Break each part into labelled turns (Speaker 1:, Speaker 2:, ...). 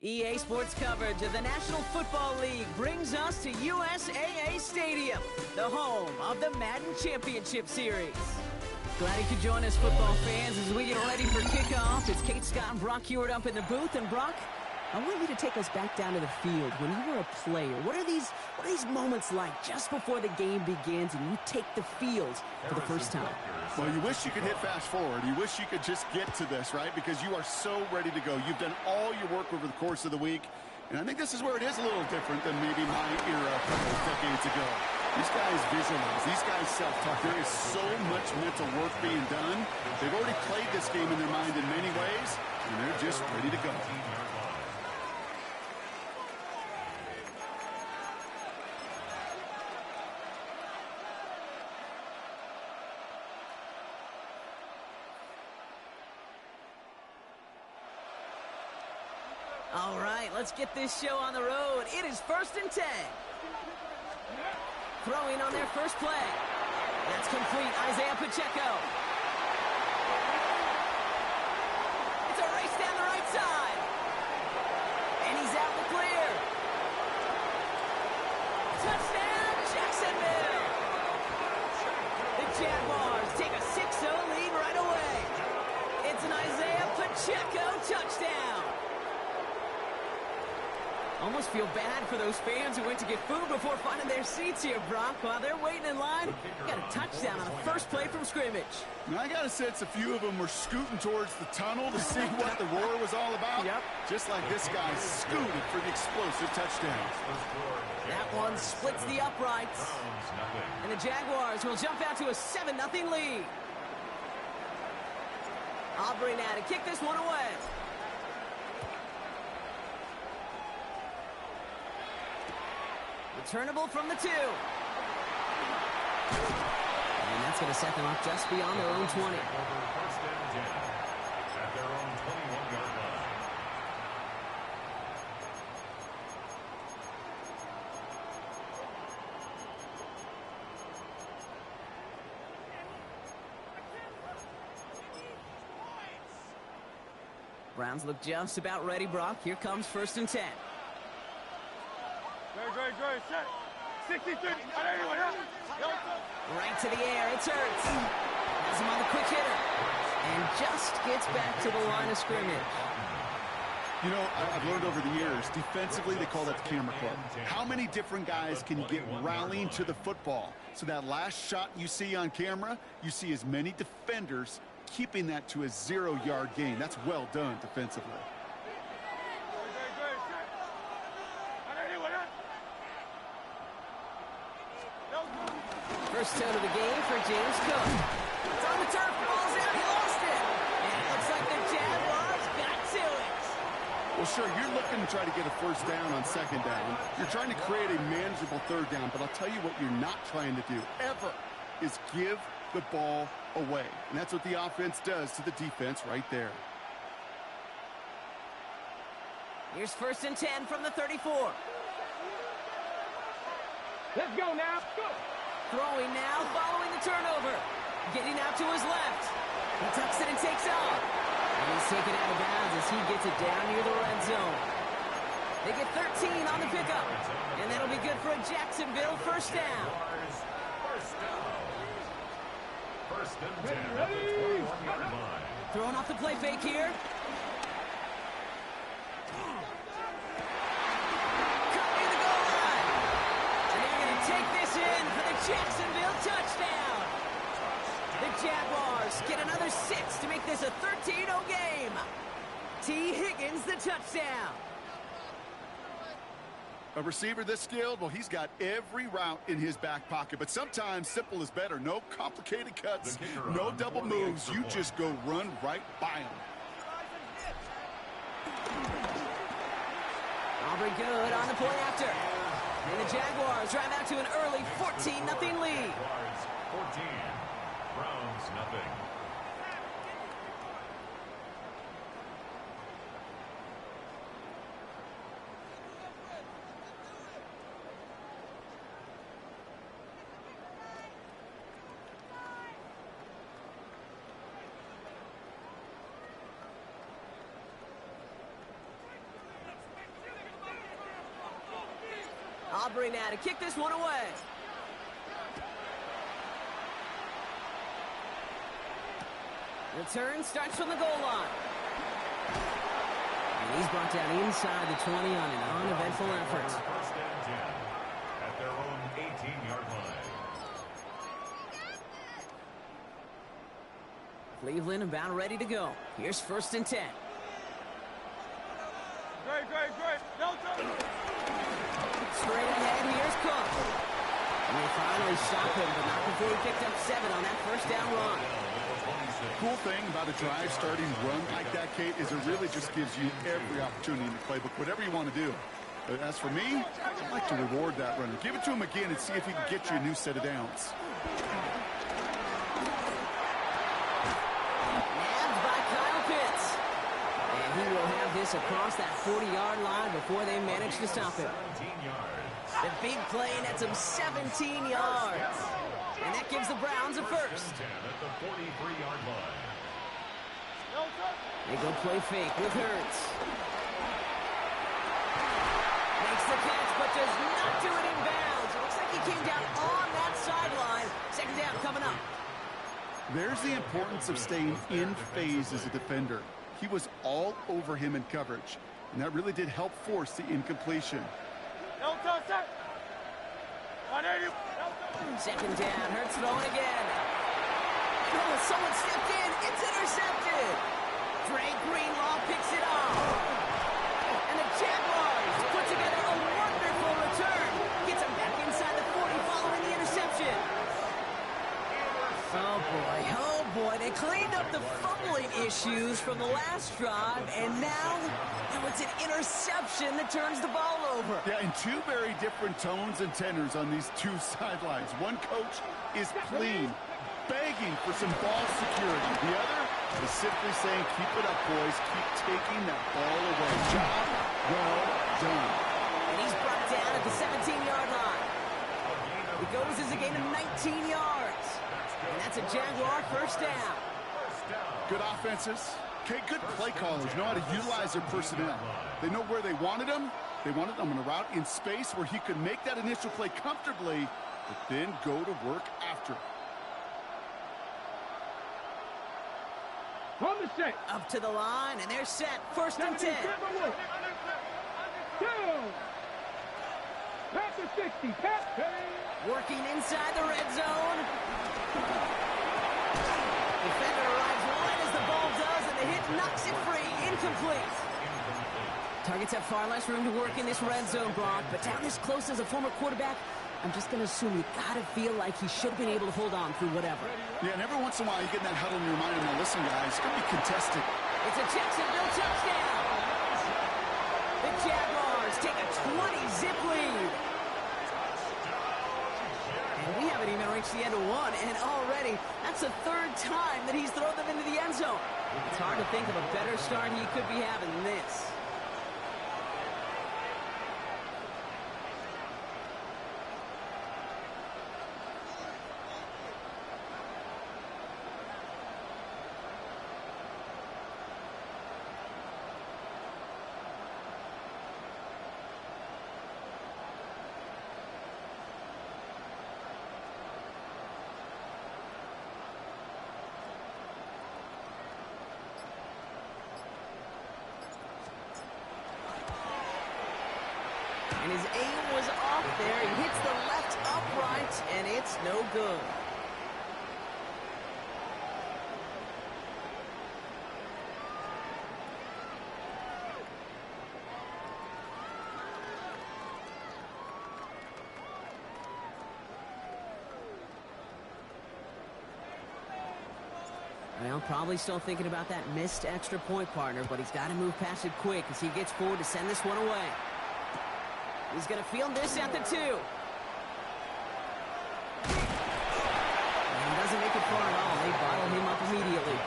Speaker 1: EA Sports coverage of the National Football League brings us to USAA Stadium, the home of the Madden Championship Series. Glad you could join us, football fans, as we get ready for kickoff. It's Kate Scott and Brock Hewitt up in the booth. And Brock, I want you to take us back down to the field. When you were a player, what are these moments like just before the game begins and you take the field for the first time?
Speaker 2: Well, you wish you could hit fast forward. You wish you could just get to this, right? Because you are so ready to go. You've done all your work over the course of the week. And I think this is where it is a little different than maybe my era a couple of decades ago. These guys visualize. These guys self-talk. There is so much mental work being done. They've already played this game in their mind in many ways, and they're just ready to go.
Speaker 1: All right, let's get this show on the road. It is 1st and 10. Throwing on their first play. That's complete. Isaiah Pacheco. It's a race down the right side. And he's out the clear. Touchdown, Jacksonville. The Jaguars take a 6-0 lead right away. It's an Isaiah Pacheco touchdown. Almost feel bad for those fans who went to get food before finding their seats here, Brock. While they're waiting in line, got a touchdown on the first play from scrimmage.
Speaker 2: Now, I got a sense a few of them were scooting towards the tunnel to see what the roar was all about. Yep. Just like this guy scooted for the explosive touchdown.
Speaker 1: That one splits the uprights. And the Jaguars will jump out to a 7-0 lead. Aubrey now to kick this one away. Returnable from the 2. And that's going to set them up just beyond their own 20. Browns look just about ready, Brock. Here comes 1st and 10.
Speaker 3: Great, set. 63.
Speaker 1: Right to the air, it's Hurts. Has him on the quick hitter. And just gets back to the line of scrimmage.
Speaker 2: You know, I've learned over the years, defensively they call that the camera club. How many different guys can you get rallying to the football? So that last shot you see on camera, you see as many defenders keeping that to a 0-yard gain. That's well done defensively.
Speaker 1: First down of the game for James Cook. It's on the turf, ball's out, he lost it. And it looks like the Jaguars got to it.
Speaker 2: Well, sure, you're looking to try to get a first down on 2nd down. You're trying to create a manageable 3rd down, but I'll tell you what you're not trying to do, ever, is give the ball away. And that's what the offense does to the defense right there.
Speaker 1: Here's 1st and 10 from the 34.
Speaker 3: Let's go now. Go.
Speaker 1: Throwing now, following the turnover. Getting out to his left. He tucks it and takes off. And he's taken out of bounds as he gets it down near the red zone. They get 13 on the pickup. And that'll be good for a Jacksonville first down.
Speaker 4: First and 10 at the 21-yard line.
Speaker 1: Throwing off the play fake here. Take this in for the Jacksonville touchdown. The Jaguars get another 6 to make this a 13-0 game. T. Higgins the touchdown.
Speaker 2: A receiver this skilled, well, he's got every route in his back pocket, but sometimes simple is better. No complicated cuts, no double moves. You just go run right by him.
Speaker 1: very good on the point after. And the Jaguars drive out to an early 14-0 lead.
Speaker 4: 14, Browns nothing.
Speaker 1: Aubrey now to kick this one away. Return starts from the goal line. And he's brought down inside the 20 on an uneventful effort.
Speaker 4: First and 10 at their own 18-yard line.
Speaker 1: Cleveland about ready to go. Here's 1st and 10.
Speaker 3: Great. No trouble.
Speaker 1: Straight ahead, here's Cook. And they finally stop him, but not before he picked up 7 on that 1st down run.
Speaker 2: Cool thing about a drive starting run like that, Kate, is it really just gives you every opportunity in the playbook, whatever you want to do. But as for me, I'd like to reward that runner. Give it to him again and see if he can get you a new set of downs.
Speaker 1: Nabbed by Kyle Pitts. And he will have this across that 40-yard line before they manage to stop him.
Speaker 4: 17 yards.
Speaker 1: The big play nets him 17 yards. And that gives the Browns a first.
Speaker 4: 10 at the 43-yard line.
Speaker 1: They go play fake with Hurts. Makes the catch, but does not do it in bounds. It looks like he came down on that sideline. 2nd down coming up.
Speaker 2: There's the importance of staying in phase as a defender. He was all over him in coverage, and that really did help force the incompletion.
Speaker 1: 2nd down, Hurts throwing again. Oh, someone stepped in. It's intercepted. Drake Greenlaw picks it off. And the Jaguars put together a wonderful return. Gets him back inside the 40 following the interception. Oh, boy. They cleaned up the fumbling issues from the last drive, and now it's an interception that turns the ball over.
Speaker 2: Yeah, and two very different tones and tenors on these two sidelines. One coach is clean, begging for some ball security. The other is simply saying, keep it up, boys. Keep taking that ball away. Job well done.
Speaker 1: And he's brought down at the 17-yard line. It goes as a gain of 19 yards. And that's a Jaguar 1st down.
Speaker 2: Good offenses. Okay, good play callers know how to utilize their personnel. They know where they wanted him. They wanted him on a route in space where he could make that initial play comfortably, but then go to work after.
Speaker 3: From the set.
Speaker 1: Up to the line, and they're set. 1st and 10.
Speaker 3: Past the 60.
Speaker 1: Working inside the red zone. Defender arrives wide as the ball does, and the hit knocks it free. Incomplete. Targets have far less room to work in this red zone, Brock, but down this close as a former quarterback, I'm just going to assume you got to feel like he should have been able to hold on through whatever.
Speaker 2: Yeah, and every once in a while you get in that huddle in your mind and listen, guys, it's going to be contested.
Speaker 1: It's a Jacksonville touchdown. The Jaguars take a 20-zip lead. And we haven't even reached the end of one, and already that's the 3rd time that he's thrown them into the end zone. It's hard to think of a better start he could be having than this. And his aim was off there. He hits the left upright, and it's no good. Well, probably still thinking about that missed extra point, partner, but he's got to move past it quick as he gets forward to send this one away. He's going to field this at the 2. And he doesn't make it far at all. They bottle him up immediately.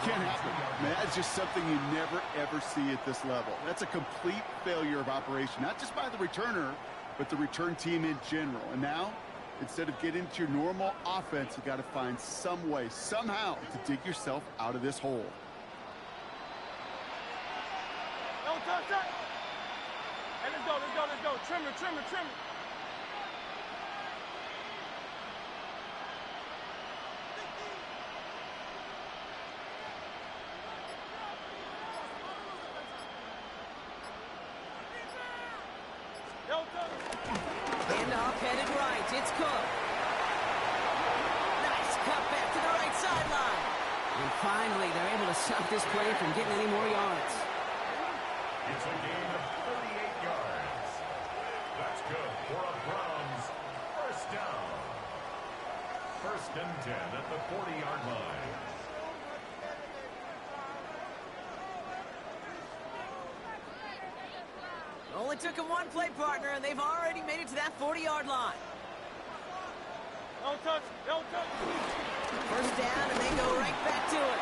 Speaker 2: Can't happen. Man, that's just something you never, ever see at this level. That's a complete failure of operation, not just by the returner, but the return team in general. And now, instead of getting into your normal offense, you got to find some way, somehow, to dig yourself out of this hole.
Speaker 3: No touch, touch. Hey, let's go, let's go, let's go. Trim it, trim it, trim it.
Speaker 1: Handoff headed right. It's Cook. Nice cut back to the right sideline. And finally, they're able to stop this play from getting any more yards.
Speaker 4: It's a gain of 38 yards. That's good for a Browns first down. First and 10 at the 40-yard line.
Speaker 1: Only took him one play, partner, and they've already made it to that 40-yard line.
Speaker 3: No touch, no touch.
Speaker 1: First down, and they go right back to it.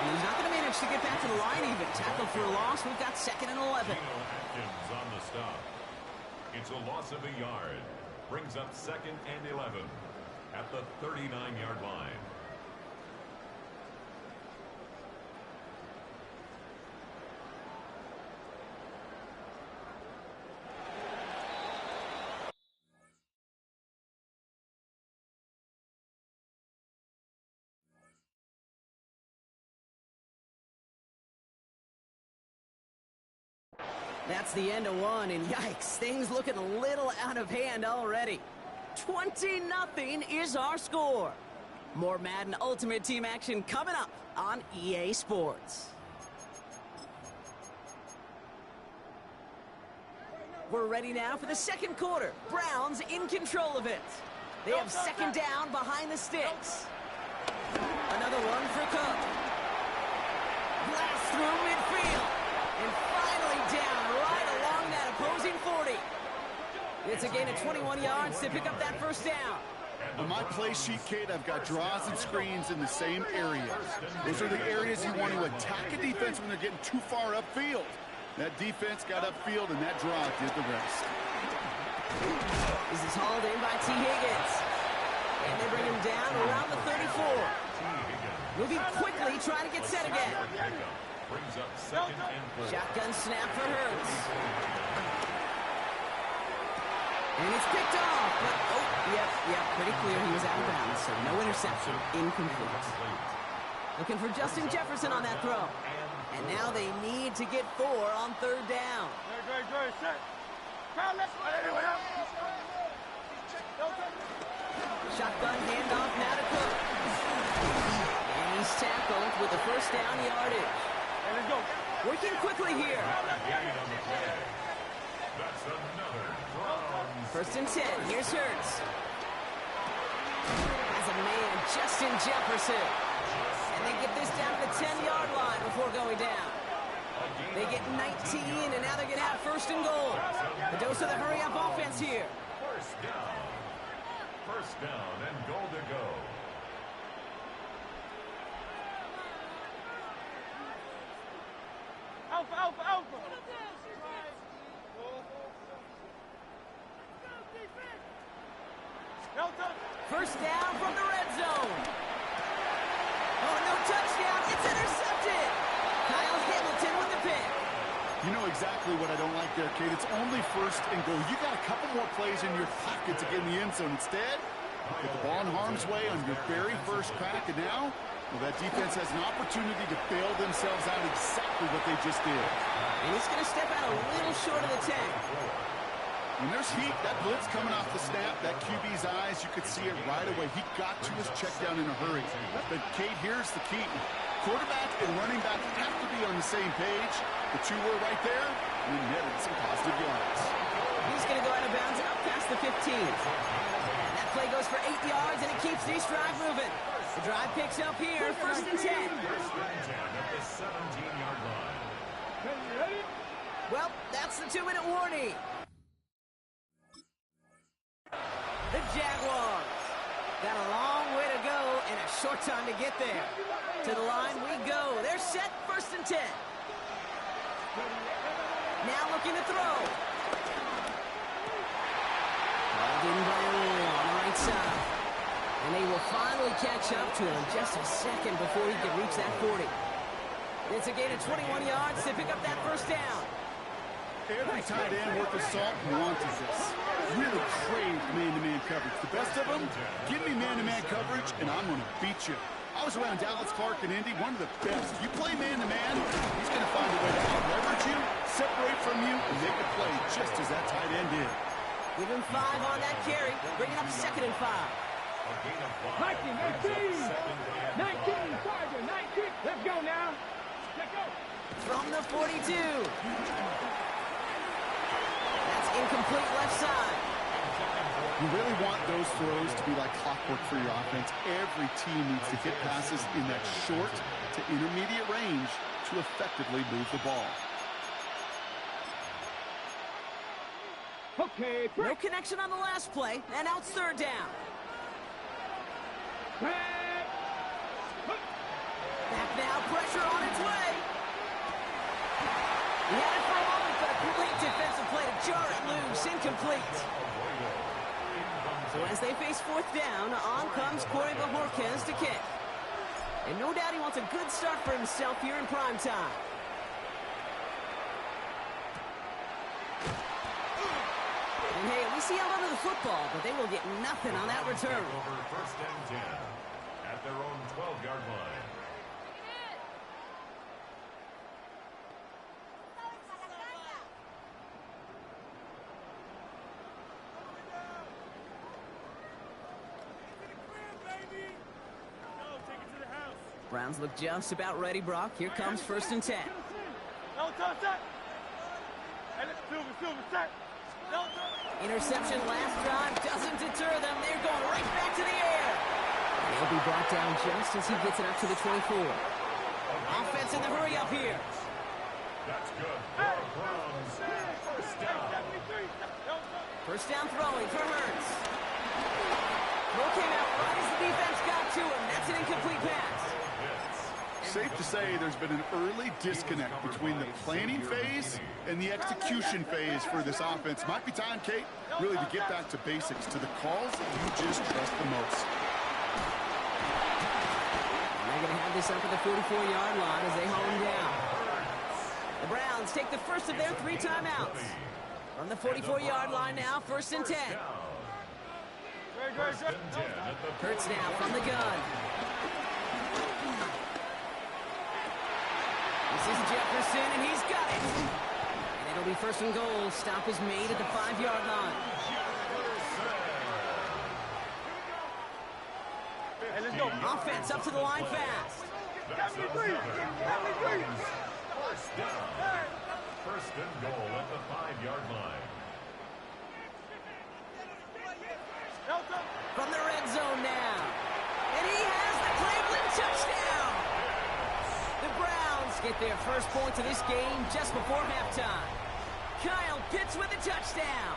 Speaker 1: And he's not going to manage to get back to the line even. Tackle for a loss. We've got 2nd and 11.
Speaker 4: Atkins on the stop. It's a loss of a yard. Brings up 2nd and 11 at the 39-yard line.
Speaker 1: That's the end of one, and yikes, things looking a little out of hand already. 20-0 is our score. More Madden Ultimate Team action coming up on EA Sports. We're ready now for the second quarter. Browns in control of it. They have 2nd down behind the sticks. Another one for Cook. Blast through midfield. And finally down right along that opposing 40. It's a gain of 21 yards to pick up that first down.
Speaker 2: On my play sheet, Kate, I've got draws and screens in the same area. Those are the areas you want to attack a defense when they're getting too far upfield. That defense got upfield, and that draw did the rest.
Speaker 1: This is hauled in by T. Higgins. And they bring him down around the 34. Moving quickly, trying to get set again.
Speaker 4: Brings up 2nd and 4.
Speaker 1: Shotgun snap for Hurts. And it's picked off, but, yep, pretty clear he was out of bounds, so no interception, incomplete. Looking for Justin Jefferson on that throw. And now they need to get 4 on 3rd down.
Speaker 3: Great, set. Crowd left.
Speaker 1: Shotgun handoff now to Cook. And he's tackled with the first down yardage.
Speaker 3: Hey, let's go.
Speaker 1: Working quickly here.
Speaker 4: Gain on the play. That's another Browns.
Speaker 1: 1st and 10. Here's Hurts. Has a man, Justin Jefferson. And they get this down to the 10-yard line before going down. They get 19, and now they're going to have 1st and goal. A dose of the hurry-up offense here.
Speaker 4: First down and goal to go.
Speaker 3: Alpha. No touch.
Speaker 1: First down from the red zone. Oh, no touchdown. It's intercepted. Kyle Hamilton with the pick.
Speaker 2: You know exactly what I don't like there, Kate. It's only 1st and goal. You got a couple more plays in your pocket to get in the end zone. Instead, put the ball in harm's way on your very first crack, and now, well, that defense has an opportunity to bail themselves out exactly what they just did.
Speaker 1: And he's going to step out a little short of the 10.
Speaker 2: When there's heat, that blitz coming off the snap, that QB's eyes, you could see it right away. He got to his check down in a hurry. But, Kate, here's the key. Quarterback and running back have to be on the same page. The two were right there, and he netted some positive yards.
Speaker 1: He's going to go out of bounds up past the 15. That play goes for 8 yards, and it keeps this drive moving. The drive picks up here, 1st and 10.
Speaker 4: First and 10 at the 17-yard line.
Speaker 1: Well, that's the 2-minute warning. Got a long way to go and a short time to get there. To the line we go. They're set, 1st and 10. Now looking to throw. Balled in by Earl on the right side. And they will finally catch up to him just a second before he can reach that 40. It's a gain of 21 yards to pick up that 1st down.
Speaker 2: Every tight end worth of salt wanted this. Really craved man-to-man coverage. The best of them, give me man-to-man coverage, and I'm going to beat you. I was around Dallas, Clark, and Indy, one of the best. You play man-to-man, he's going to find a way to leverage you, separate from you, and make a play just as that tight end did.
Speaker 1: Give him 5 on that carry, bringing up 2nd and 5.
Speaker 3: 19, 19, 19. Let's go now. Let's go.
Speaker 1: From the 42. That's incomplete left side.
Speaker 2: You really want those throws to be like clockwork for your offense. Every team needs to hit passes in that short to intermediate range to effectively move the ball.
Speaker 3: Okay,
Speaker 1: No connection on the last play, and now it's 3rd down. Back now, pressure on its way. He had it for a moment, but a complete defensive play to jar it loose. Incomplete. So as they face 4th down, on comes Corey Bajorquez to kick. And no doubt he wants a good start for himself here in prime time. And hey, at least he held onto the football, but they will get nothing on that return.
Speaker 4: Over 1st and 10 at their own 12-yard line.
Speaker 1: Browns look just about ready, Brock. Here comes 1st and 10. Interception last drive doesn't deter them. They're going right back to the air. They'll be brought down just as he gets it up to the 24. Offense in the hurry up here.
Speaker 4: That's good for the Browns. 1st down.
Speaker 1: 1st down throwing for Hurts. Throw came out right as the defense got to him. That's an incomplete pass.
Speaker 2: Safe to say there's been an early disconnect between the planning phase and the execution phase for this offense. Might be time, Kate, really to get back to basics, to the calls that you just trust the most.
Speaker 1: And they're going to have this up at the 44-yard line as they haul him down. The Browns take the first of their 3 timeouts. From the 44-yard line now, 1st and 10. Hurts now from the gun. This is Jefferson, and he's got it. And it'll be 1st and goal. Stop is made at the 5-yard line. Offense up to the line fast.
Speaker 4: 1st and goal at the 5-yard line.
Speaker 1: From the red zone now. And he has the Cleveland touchdown. The Browns get their first points of this game just before halftime. Kyle Pitts with a touchdown.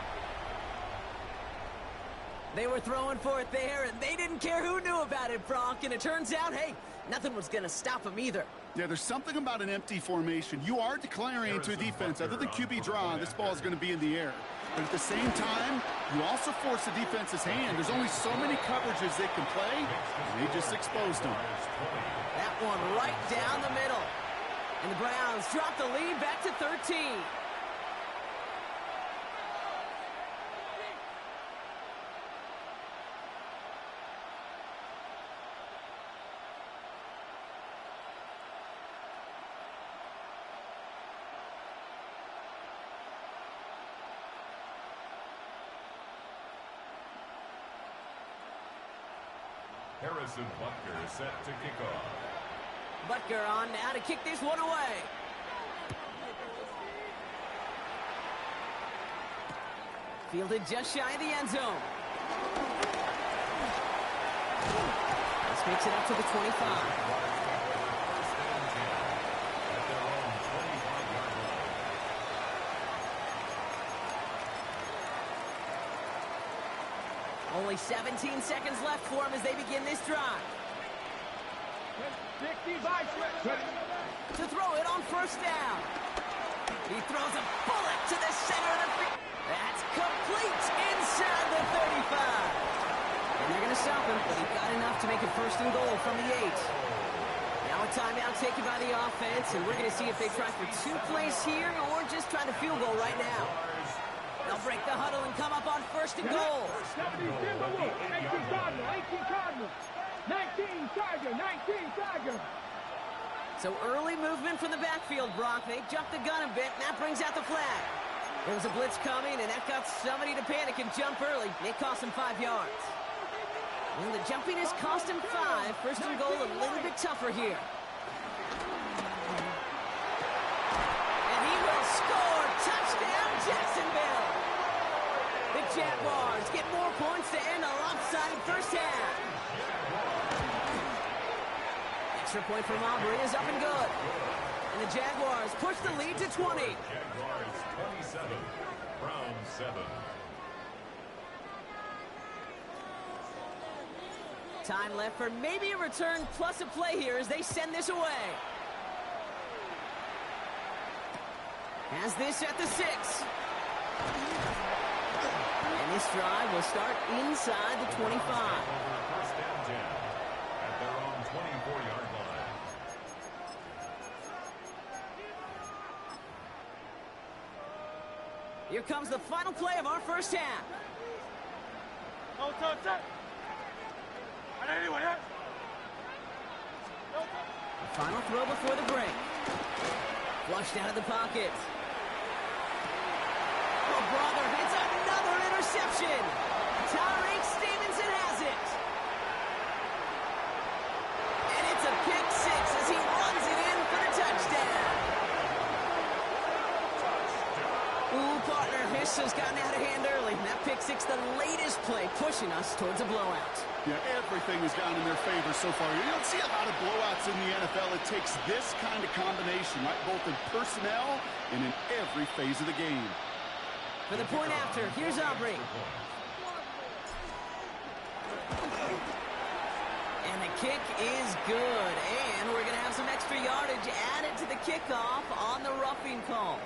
Speaker 1: They were throwing for it there, and they didn't care who knew about it, Brock. And it turns out, hey, nothing was going to stop them either.
Speaker 2: Yeah, there's something about an empty formation. You are declaring to a defense, other than QB draw, this ball is going to be in the air. But at the same time, you also force the defense's hand. There's only so many coverages they can play, and they just exposed them.
Speaker 1: That one right down the middle. And the Browns drop the lead back to 13.
Speaker 4: Harrison Butker set to kick off.
Speaker 1: Butker on now to kick this one away. Fielded just shy of the end zone. This makes it up to the 25. Only 17 seconds left for him as they begin this drive.
Speaker 3: 65.
Speaker 1: To throw it on first down. He throws a bullet to the center of the field. That's complete inside the 35. And they're going to stop him, but he got enough to make it first and goal from the 8. Now a timeout taken by the offense, and we're going to see if they try for 2 plays here or just try the field goal right now. They'll break the huddle and come up on first and goal.
Speaker 3: 70 Timberwolves, 18 Cardinal, 18 Cardinal, 19 Tiger, 19 Tiger.
Speaker 1: So early movement from the backfield, Brock. They jumped the gun a bit, and that brings out the flag. There was a blitz coming, and that got somebody to panic and jump early. It cost him 5 yards. Well, the jumping has cost him 5. First and goal a little bit tougher here. And he will score. Touchdown, Jacksonville. The Jaguars get more points to end a lopsided first half. Extra point from Aubrey is up and good. And the Jaguars push the lead to 20.
Speaker 4: Jaguars 27, Browns 7.
Speaker 1: Time left for maybe a return plus a play here as they send this away. Has this at the 6. And this drive will start inside the 25.
Speaker 4: First and 10 at their own 24-yard line.
Speaker 1: Here comes the final play of our first half.
Speaker 3: No touch it. Anyway,
Speaker 1: The final throw before the break. Flushed out of the pocket. Oh, brother, it's another interception. Tyreek Stevenson has it. And it's a pick 6 as he runs it in for the touchdown. Ooh, partner, this has gotten out of hand early. That pick 6, the latest play, pushing us towards a blowout.
Speaker 2: Yeah, everything has gone in their favor so far. You don't see a lot of blowouts in the NFL. It takes this kind of combination, right? Both in personnel and in every phase of the game.
Speaker 1: For the point after, here's Aubrey. And the kick is good. And we're going to have some extra yardage added to the kickoff on the roughing call.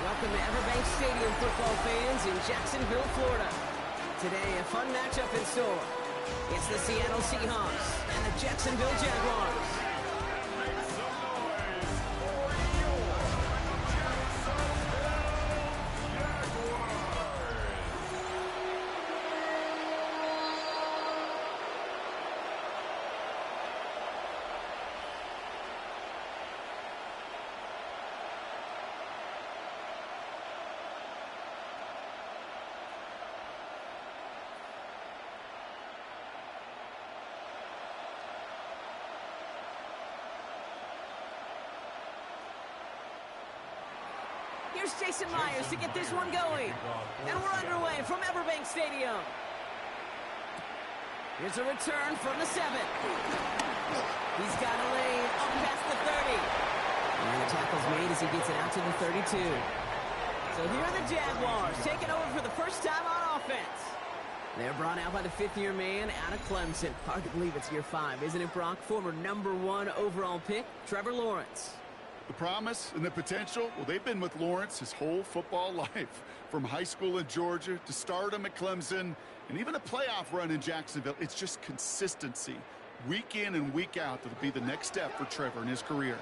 Speaker 1: Welcome to Everbank Stadium, football fans in Jacksonville, Florida. Today, a fun matchup in store. It's the Seattle Seahawks and the Jacksonville Jaguars. Here's Jason Myers to get this one going. And we're underway from Everbank Stadium. Here's a return from the 7. He's got a lane up past the 30. And the tackle's made as he gets it out to the 32. So here are the Jaguars taking over for the first time on offense. They're brought out by the 5th-year man out of Clemson. Hard to believe it's year 5, isn't it, Brock? Former #1 overall pick, Trevor Lawrence.
Speaker 2: The promise and the potential, well, they've been with Lawrence his whole football life. From high school in Georgia to stardom at Clemson and even a playoff run in Jacksonville. It's just consistency. Week in and week out, that'll be the next step for Trevor in his career.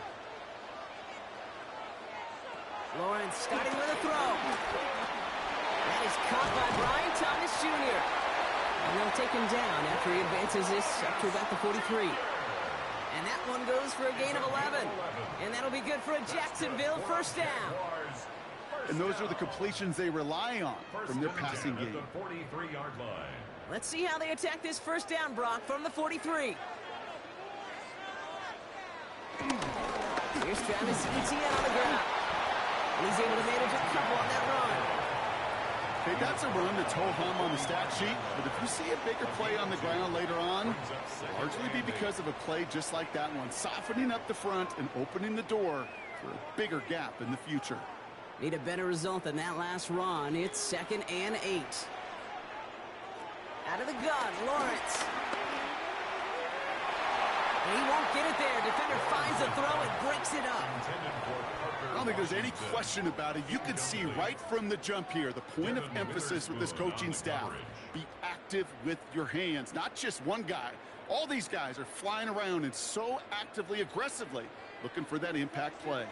Speaker 1: Lawrence starting with a throw. That is caught by Brian Thomas Jr. And they'll take him down after he advances this up to about the 43. And that one goes for a gain of 11. And that'll be good for a Jacksonville first down.
Speaker 2: And those are the completions they rely on from their passing game.
Speaker 1: Let's see how they attack this first down, Brock, from the 43. Here's Travis Etienne on the ground. And he's able to manage a couple on that run.
Speaker 2: Okay, that's a run that's ho-hum on the stat sheet, but if you see a bigger play on the ground later on, it'll largely be because of a play just like that one, softening up the front and opening the door for a bigger gap in the future.
Speaker 1: Need a better result than that last run. It's 2nd and 8. Out of the gun, Lawrence. And he won't get it there. Defender finds the throw and breaks it up.
Speaker 2: I don't think there's any question about it. You can see right from the jump here, the point of emphasis with this coaching staff. Be active with your hands, not just one guy. All these guys are flying around and so actively, aggressively looking for that impact play.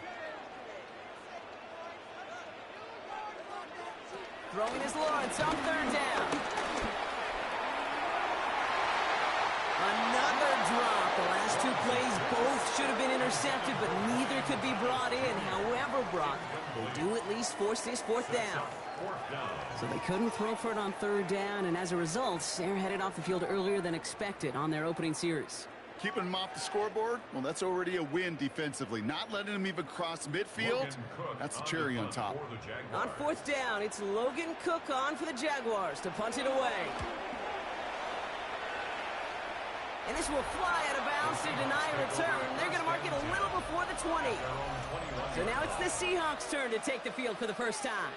Speaker 1: Throwing is Lawrence on 3rd down. Another drop. The last 2 plays both should have been intercepted, but neither could be brought in. However, Brock, they do at least force this 4th down. So they couldn't throw for it on 3rd down, and as a result, they're headed off the field earlier than expected on their opening series.
Speaker 2: Keeping them off the scoreboard, well, that's already a win defensively. Not letting them even cross midfield, that's the cherry on top.
Speaker 1: On 4th down, it's Logan Cook on for the Jaguars to punt it away. And this will fly out of bounds to deny a return. They're going to mark it a little before the 20. So now it's the Seahawks' turn to take the field for the first time.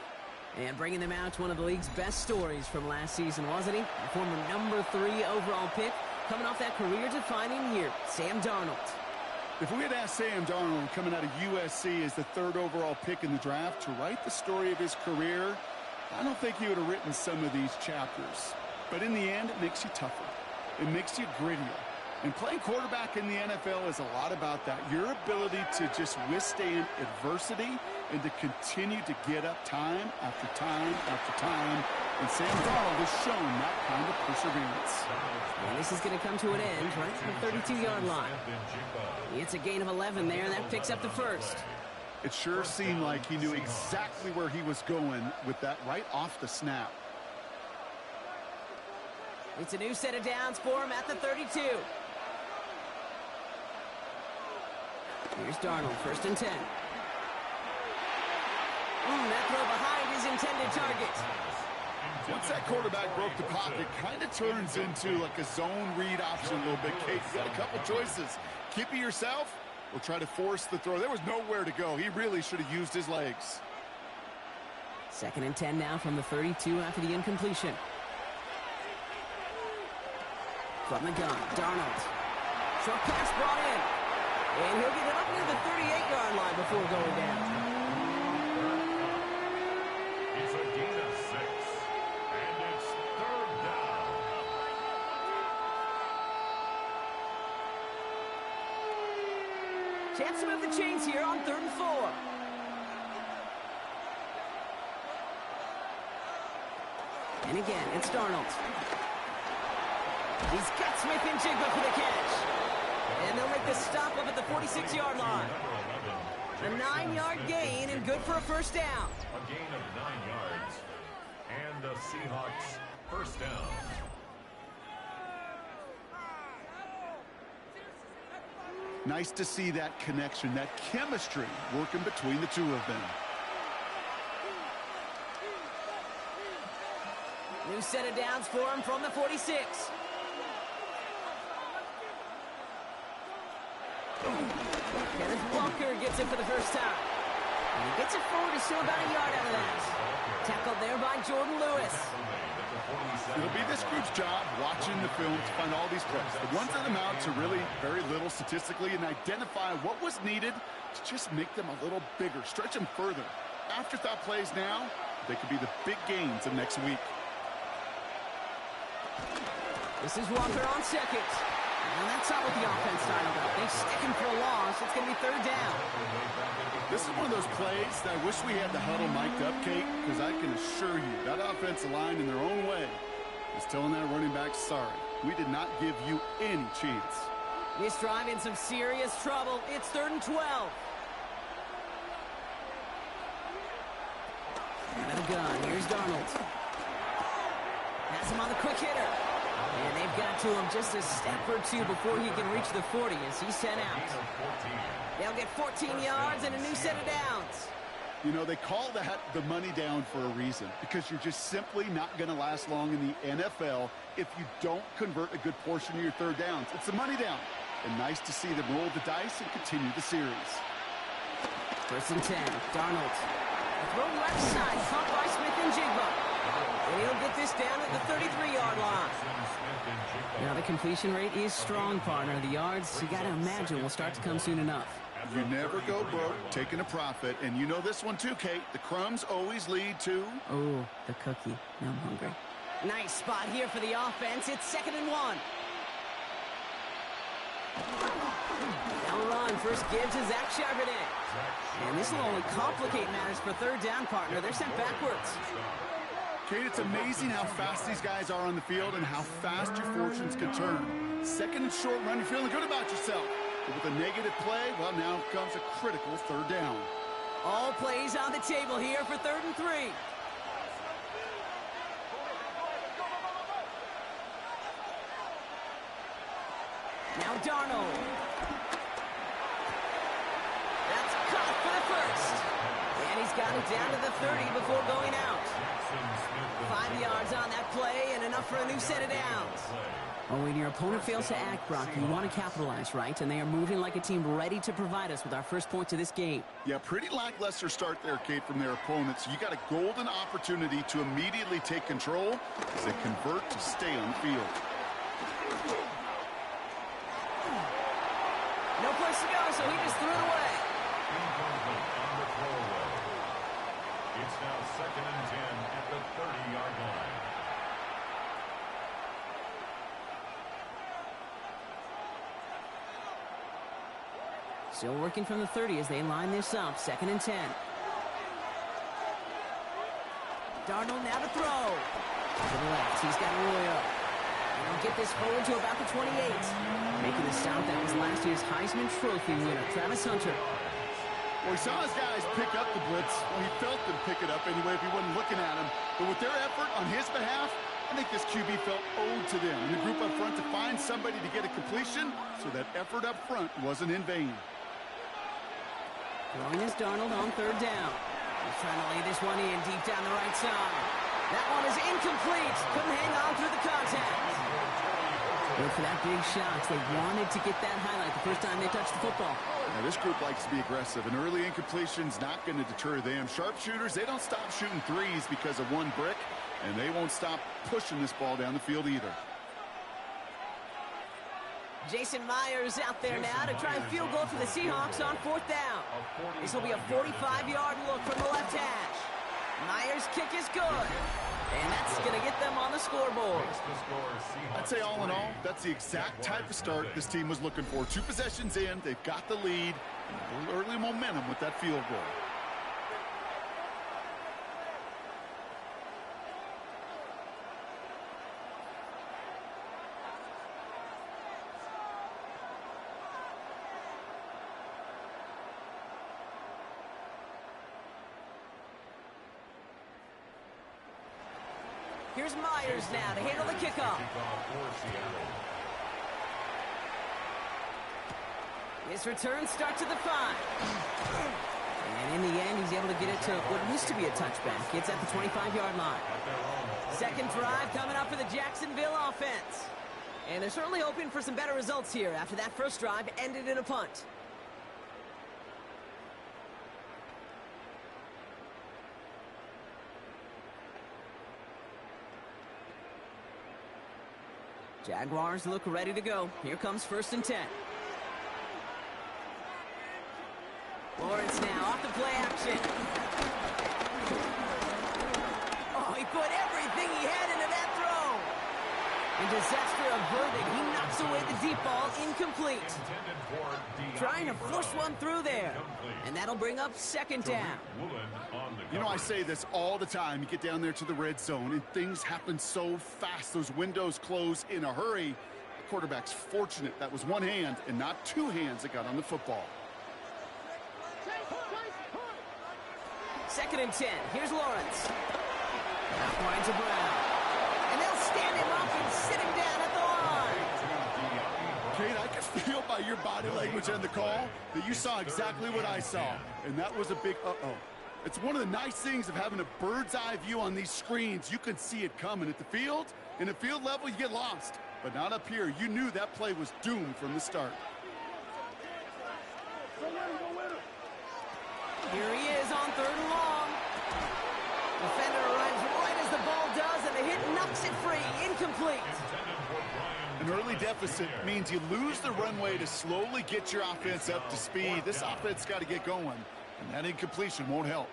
Speaker 1: And bringing them out, one of the league's best stories from last season, wasn't he? A former number 3 overall pick, coming off that career-defining year, Sam Darnold.
Speaker 2: If we had asked Sam Darnold, coming out of USC as the 3rd overall pick in the draft, to write the story of his career, I don't think he would have written some of these chapters. But in the end, it makes you tougher. It makes you grittier. And playing quarterback in the NFL is a lot about that. Your ability to just withstand adversity and to continue to get up time after time after time. And Sam Darnold has shown that kind of perseverance.
Speaker 1: And this is going to come to an end right at the 32-yard line. It's a gain of 11 there, and that picks up the first.
Speaker 2: It sure seemed like he knew exactly where he was going with that right off the snap.
Speaker 1: It's a new set of downs for him at the 32. Here's Darnold, 1st and 10. That throw behind his intended target.
Speaker 2: Once that quarterback broke the pocket, kind of turns into like a zone read option a little bit. Kate, you got a couple choices. Keep it yourself or try to force the throw. There was nowhere to go. He really should have used his legs.
Speaker 1: 2nd and 10 now from the 32 after the incompletion. From the gun, Darnold. Short pass brought in. And he'll get it up near the 38-yard line before going down.
Speaker 4: It's a gain of 6. And it's 3rd down.
Speaker 1: Chance to move the chains here on 3rd and 4. And again, it's Darnold. He's got Smith and Jigba for the catch. And they'll make the stop up at the 46-yard line. A 9-yard gain and good for a first down.
Speaker 4: A gain of 9 yards. And the Seahawks first down.
Speaker 2: Nice to see that connection, that chemistry working between the two of them.
Speaker 1: New set of downs for him from the 46. Kenneth Walker gets it for the first time. And he gets it forward to still about a yard out of that. Tackled there by Jordan Lewis.
Speaker 2: It'll be this group's job watching the film to find all these plays. The ones that amount to really very little statistically and identify what was needed to just make them a little bigger, stretch them further. Afterthought plays now, they could be the big gains of next week.
Speaker 1: This is Walker on 2nd. And that's not what the offense styled up. They stick him for a loss. It's going to be 3rd down.
Speaker 2: This is one of those plays that I wish we had the huddle mic'd up, Kate, because I can assure you that offensive line in their own way is telling that running back, sorry, we did not give you any chance.
Speaker 1: This drive in some serious trouble. It's 3rd and 12. Out of the gun. Here's Darnold. Has him on the quick hitter. And they've got to him just a step or two before he can reach the 40 as he's sent out. They'll get 14 yards and a new set of downs.
Speaker 2: You know, they call that the money down for a reason, because you're just simply not going to last long in the NFL if you don't convert a good portion of your 3rd downs. It's the money down. And nice to see them roll the dice and continue the series.
Speaker 1: 1st and 10, Darnold. Throw left side, caught by Smith and Jigba. And he'll get this down at the 33-yard line. Now the completion rate is strong, partner. The yards, you got to imagine, will start to come soon enough.
Speaker 2: You never go broke taking a profit. And you know this one too, Kate. The crumbs always lead to...
Speaker 1: Oh, the cookie. Now I'm hungry. Nice spot here for the offense. It's 2nd and 1. Now run. First give to Zach Charbonnet. And this will only complicate matters for 3rd down, partner. They're sent backwards.
Speaker 2: Kate, it's amazing how fast these guys are on the field and how fast your fortunes can turn. 2nd and short run, you're feeling good about yourself. But with a negative play, well, now comes a critical 3rd down.
Speaker 1: All plays on the table here for 3rd and 3. Now Darnold. That's caught for the first. And he's got it down to the 30 before going out. 5 yards on that play and enough for a new set of downs. Oh, when your opponent fails to act, Brock, you want to capitalize, right? And they are moving like a team ready to provide us with our first points of this game.
Speaker 2: Yeah, pretty lackluster start there, Kate, from their opponents. You got a golden opportunity to immediately take control as they convert to stay on the field.
Speaker 1: No place to go, so he just threw it away.
Speaker 4: It's now 2nd and 10 at the 30-yard line.
Speaker 1: Still working from the 30 as they line this up. 2nd and 10. Darnold now to throw. To the left, he's got Arroyo. And he'll get this forward to about the 28. Making the stop, that was last year's Heisman Trophy winner, Travis Hunter.
Speaker 2: Well, he saw his guys pick up the blitz. Well, he felt them pick it up anyway if he wasn't looking at him. But with their effort on his behalf, I think this QB felt owed to them. And the group up front to find somebody to get a completion, so that effort up front wasn't in vain.
Speaker 1: Throwing is Darnold on 3rd down. He's trying to lay this one in deep down the right side. That one is incomplete. Couldn't hang on through the contact. Look for that big shot. They wanted to get that highlight the first time they touched the football.
Speaker 2: Now, this group likes to be aggressive, and early incompletion's not going to deter them. Sharpshooters, they don't stop shooting threes because of one brick, and they won't stop pushing this ball down the field either.
Speaker 1: Jason Myers out there now to try a field goal for the Seahawks on 4th down. This will be a 45-yard look from the left hash. Myers' kick is good. And that's going to get them on the scoreboard.
Speaker 2: I'd say all in all, that's the exact type of start this team was looking for. 2 possessions in, they've got the lead, and a little early momentum with that field goal.
Speaker 1: Here's Myers now to handle the kickoff. His return starts at the 5. And in the end, he's able to get it to what used to be a touchback. It's at the 25-yard line. 2nd drive coming up for the Jacksonville offense. And they're certainly hoping for some better results here after that first drive ended in a punt. Jaguars look ready to go. Here comes 1st and 10. Lawrence now off the play action. Oh, he put everything he had into that throw. And disaster averted. He knocks away the deep ball, incomplete. Trying to force one through there. And that'll bring up 2nd down.
Speaker 2: You know, I say this all the time. You get down there to the red zone, and things happen so fast. Those windows close in a hurry. The quarterback's fortunate that was one hand and not 2 hands that got on the football.
Speaker 1: 2nd and 10. Here's Lawrence. Out wide to Brown. And they'll stand him up and sit him down at the line.
Speaker 2: Kate, I can feel by your body language and the call that you saw exactly what I saw. And that was a big uh-oh. It's one of the nice things of having a bird's eye view on these screens. You can see it coming at the field. In the field level, you get lost. But not up here. You knew that play was doomed from the start.
Speaker 1: Here he is on 3rd and long. Defender arrives right as the ball does, and the hit knocks it free. Incomplete.
Speaker 2: An early deficit means you lose the runway to slowly get your offense up to speed. This offense got to get going, and that incompletion won't help.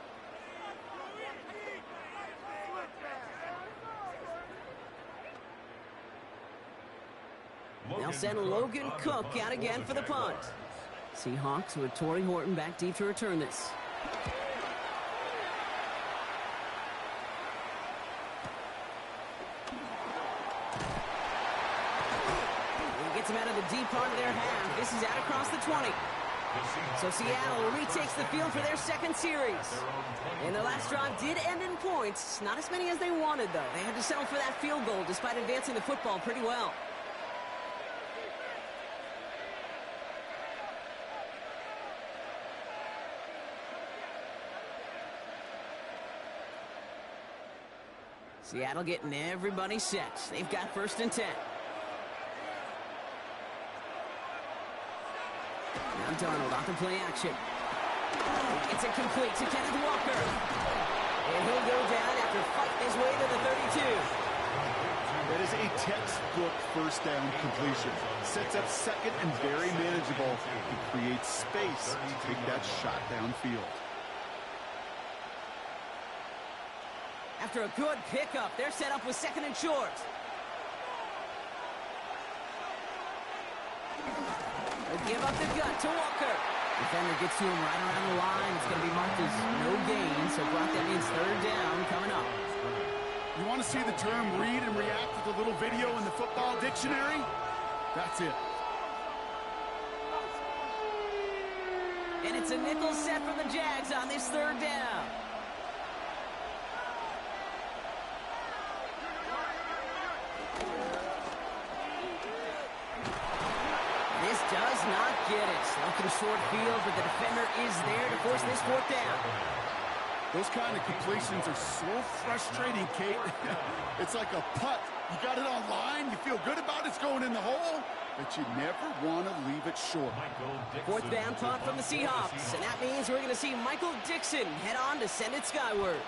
Speaker 1: They'll send Logan Cook out again for the punt. Seahawks with Torrey Horton back deep to return this. He gets him out of the deep part of their half. This is out across the 20. So Seattle retakes the field for their 2nd series. And their last drive did end in points. Not as many as they wanted, though. They had to settle for that field goal despite advancing the football pretty well. Seattle getting everybody set. They've got 1st and 10. Now Darnold off the play action. It's incomplete to Kenneth Walker. And he'll go down after fighting his way to the 32.
Speaker 2: That is a textbook 1st down completion. Sets up 2nd and very manageable and creates space to take that shot downfield.
Speaker 1: After a good pickup, they're set up with 2nd and short. They'll give up the gut to Walker. Defender gets to him right around the line. It's going to be marked as no gain, so block that means 3rd down coming up.
Speaker 2: You want to see the term read and react with a little video in the football dictionary? That's it.
Speaker 1: And it's a nickel set from the Jags on this 3rd down. This does not get it. Looking short field, but the defender is there to force this 4th down.
Speaker 2: Those kind of completions are so frustrating, Kate. It's like a putt. You got it on line, you feel good about it's going in the hole, but you never want to leave it short.
Speaker 1: 4th down punt from the Seahawks, and that means we're going to see Michael Dixon head on to send it skyward.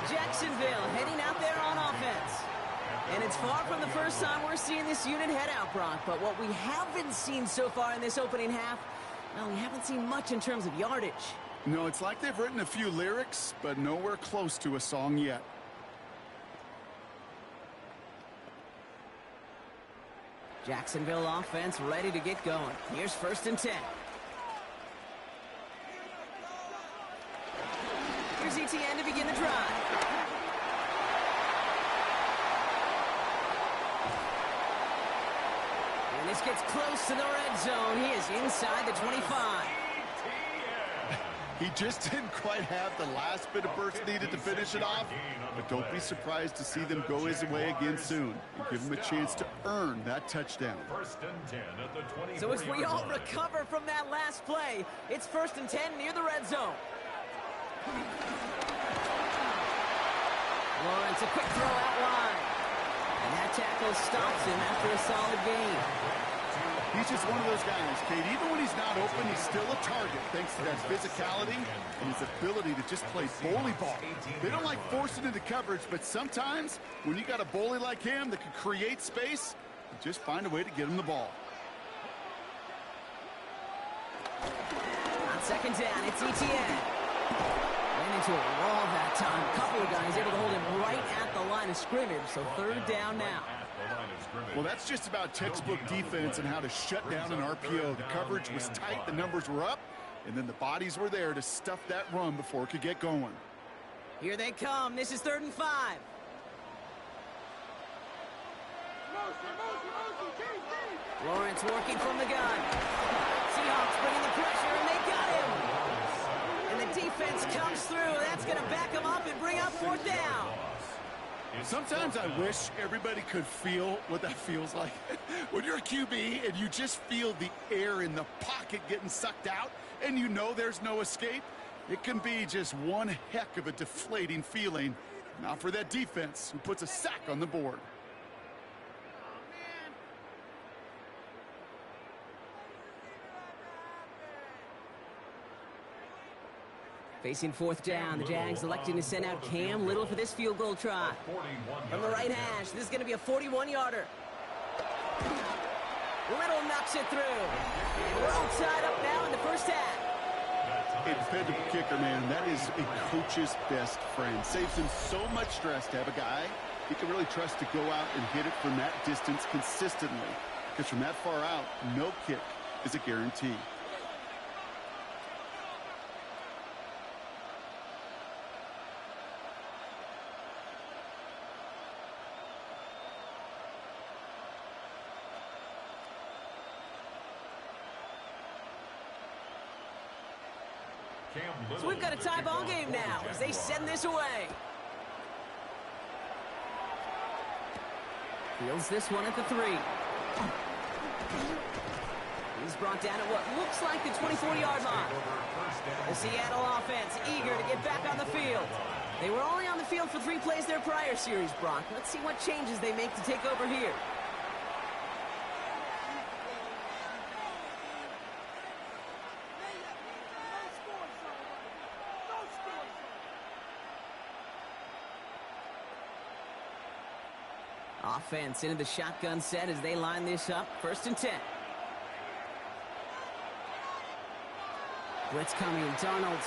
Speaker 1: Jacksonville heading out there on offense. And it's far from the first time we're seeing this unit head out, Brock. But what we haven't seen so far in this opening half, well, we haven't seen much in terms of yardage.
Speaker 2: No, it's like they've written a few lyrics, but nowhere close to a song yet.
Speaker 1: Jacksonville offense ready to get going. Here's 1st and 10. Here's ETN to begin the drive. And this gets close to the red zone. He is inside the 25.
Speaker 2: He just didn't quite have the last bit of burst needed to finish it off, but don't be surprised to see them go his way again soon and give him a chance to earn that touchdown.
Speaker 4: 1st and 10 at the 24.
Speaker 1: So as we all recover from that last play, it's 1st and 10 near the red zone. Lawrence, a quick throw out wide. And that tackle stops him after a solid gain.
Speaker 2: He's just one of those guys, Kate. Even when he's not open, he's still a target thanks to that physicality and his ability to just play bully ball. They don't like forcing into coverage, but sometimes when you got a bully like him that can create space, you just find a way to get him the ball.
Speaker 1: On 2nd down, it's ETN. Ran into a wall that time. A couple of guys able to hold him right at the line of scrimmage, so 3rd down now.
Speaker 2: Well, that's just about textbook defense and how to shut down an RPO. The coverage was tight, the numbers were up, and then the bodies were there to stuff that run before it could get going.
Speaker 1: Here they come. This is 3rd and 5. Lawrence working from the gun. Seahawks bringing the pressure, and they got him. And the defense comes through. That's going to back him up and bring up 4th down.
Speaker 2: Sometimes I wish everybody could feel what that feels like. When you're a QB and you just feel the air in the pocket getting sucked out and you know there's no escape, it can be just one heck of a deflating feeling. Not for that defense who puts a sack on the board.
Speaker 1: Facing 4th down, the Jags electing to send out Cam Little for this field goal try. From the right hash, this is going to be a 41-yarder. Little knocks it through. And we're all tied up now in the first half.
Speaker 2: A dependable kicker, man. That is a coach's best friend. Saves him so much stress to have a guy he can really trust to go out and hit it from that distance consistently. Because from that far out, no kick is a guarantee.
Speaker 1: So we've got a tie ball game now as they send this away. Fields this one at the 3. He's brought down at what looks like the 24-yard line. The Seattle offense eager to get back on the field. They were only on the field for 3 plays their prior series, Brock. Let's see what changes they make to take over here. Offense into the shotgun set as they line this up. 1st and 10. Blitz coming, Darnold.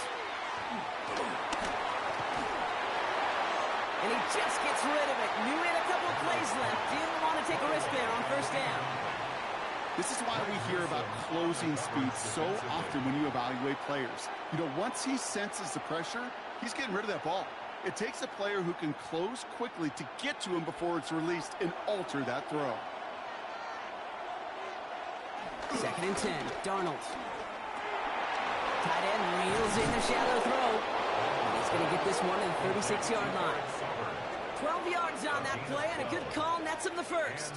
Speaker 1: And he just gets rid of it. Knew he had a couple of plays left. Didn't want to take a risk there on 1st down.
Speaker 2: This is why we hear about closing speed so often when you evaluate players. You know, once he senses the pressure, he's getting rid of that ball. It takes a player who can close quickly to get to him before it's released and alter that throw.
Speaker 1: 2nd and 10, Darnold. Tight end reels in the shallow throw. He's going to get this one to the 36-yard line. 12 yards on that play, and a good call nets him the 1st.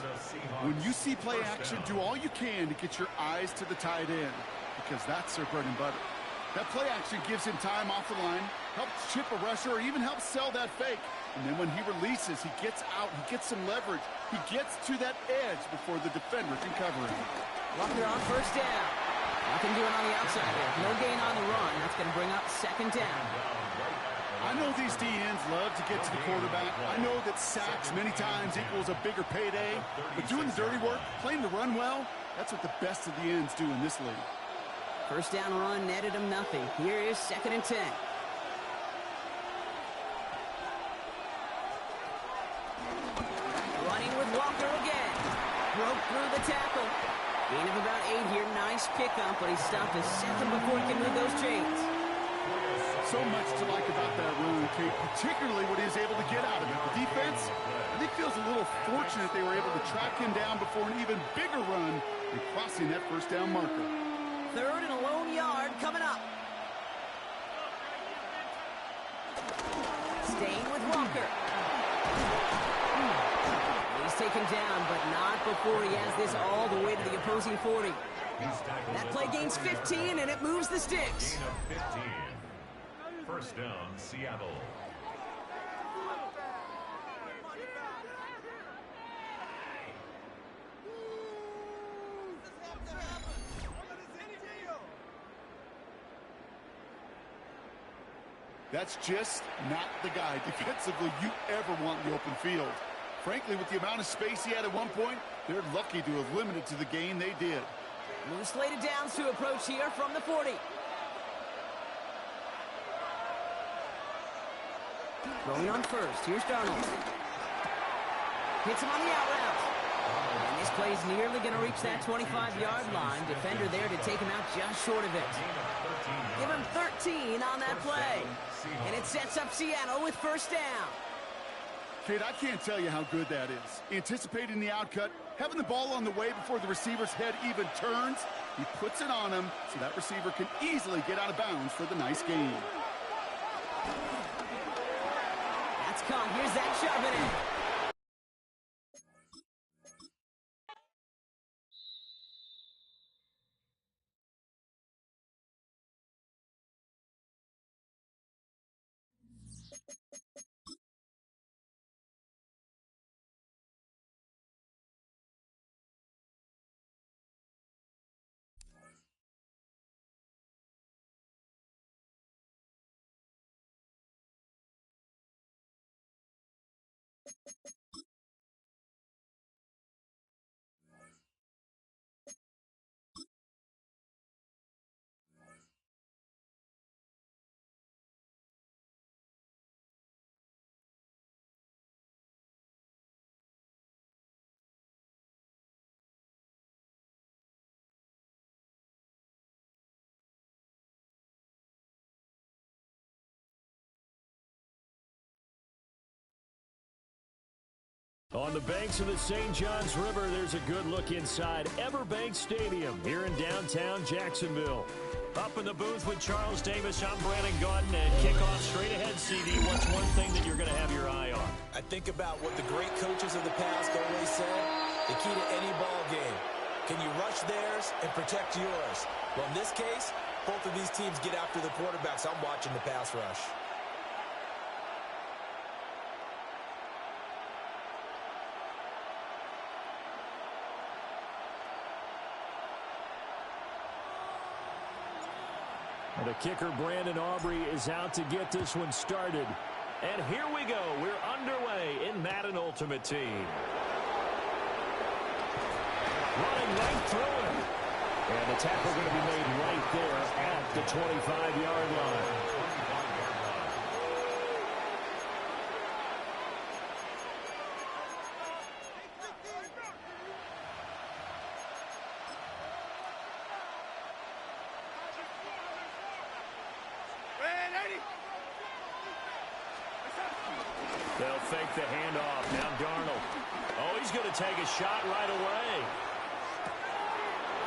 Speaker 2: When you see play action, do all you can to get your eyes to the tight end, because that's their bread and butter. That play action gives him time off the line, helps chip a rusher, or even helps sell that fake. And then when he releases, he gets out, he gets some leverage. He gets to that edge before the defender can cover him.
Speaker 1: Walker on 1st down. Nothing doing on the outside there. No gain on the run. That's going to bring up 2nd down.
Speaker 2: I know these D-ends love to get to the quarterback. I know that sacks many times equals a bigger payday. But doing the dirty work, playing the run well, that's what the best of the ends do in this league.
Speaker 1: 1st down run netted him nothing. Here is 2nd and 10. Running with Walker again. Broke through the tackle. Gain of about 8 here. Nice pickup, but he stopped a second before he can move those chains.
Speaker 2: So much to like about that run, Kate, particularly what he was able to get out of it. The defense, I think, feels a little fortunate they were able to track him down before an even bigger run and crossing that 1st down marker.
Speaker 1: 3rd and a lone yard coming up. Staying with Walker. He's taken down, but not before he has this all the way to the opposing 40. That play gains 15, and it moves the sticks.
Speaker 4: 1st down, Seattle.
Speaker 2: That's just not the guy defensively you ever want in the open field. Frankly, with the amount of space he had at one point, they're lucky to have limited to the gain they did.
Speaker 1: Move slated downs to approach here from the 40. Going on 1st. Here's Darnold. Hits him on the out route. And this play is nearly going to reach that 25-yard line. Defender there to take him out just short of it. Give him 13 on that play. And it sets up Seattle with 1st down.
Speaker 2: Kate, I can't tell you how good that is. Anticipating the outcut, having the ball on the way before the receiver's head even turns, he puts it on him so that receiver can easily get out of bounds for the nice gain.
Speaker 1: That's caught. Here's that shoving in.
Speaker 5: On the banks of the St. Johns River, there's a good look inside Everbank Stadium here in downtown Jacksonville. Up in the booth with Charles Davis, I'm Brandon Gaudin, and kickoff straight ahead, CD. What's one thing that you're going to have your eye on?
Speaker 6: I think about what the great coaches of the past always said. The key to any ball game. Can you rush theirs and protect yours. Well, in this case, both of these teams get after the quarterbacks. I'm watching the pass rush.
Speaker 5: The kicker, Brandon Aubrey, is out to get this one started. And here we go. We're underway in Madden Ultimate Team. Running right through it. And the tackle going to be made right there at the 25-yard line. They'll fake the handoff. Now Darnold. Oh, he's going to take a shot right away.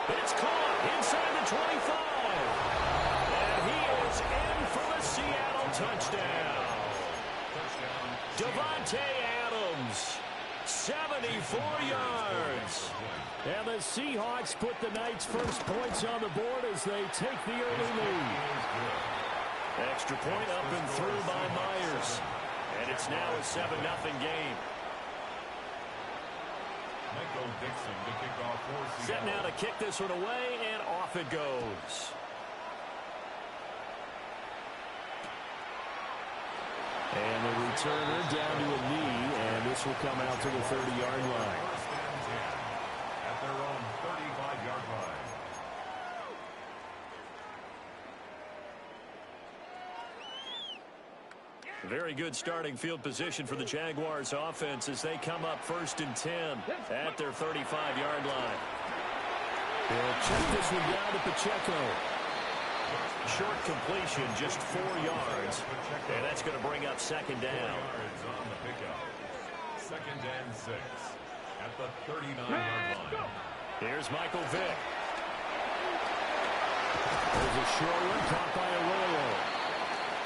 Speaker 5: It's caught inside the 25. And he is in for the Seattle touchdown. Devontae Adams, 74 yards. And the Seahawks put the Knights' first points on the board as they take the early lead. Extra point up and through by Myers. And it's now a 7-0 game.
Speaker 4: Michael Dixon to kick off for Seattle.
Speaker 5: Set now to kick this one away, and off it goes. And the returner down to a knee, and this will come out to the 30-yard line.
Speaker 4: First and 10 at their own 35-yard line.
Speaker 5: Very good starting field position for the Jaguars offense as they come up 1st and 10 at their 35-yard line. They'll check this one down to Pacheco. Short completion, just 4 yards. And that's going to bring up 2nd down.
Speaker 4: 4 yards on the pickup. 2nd and 6 at the 39-yard line.
Speaker 5: Here's Michael Vick. There's a short one caught by Arroyo.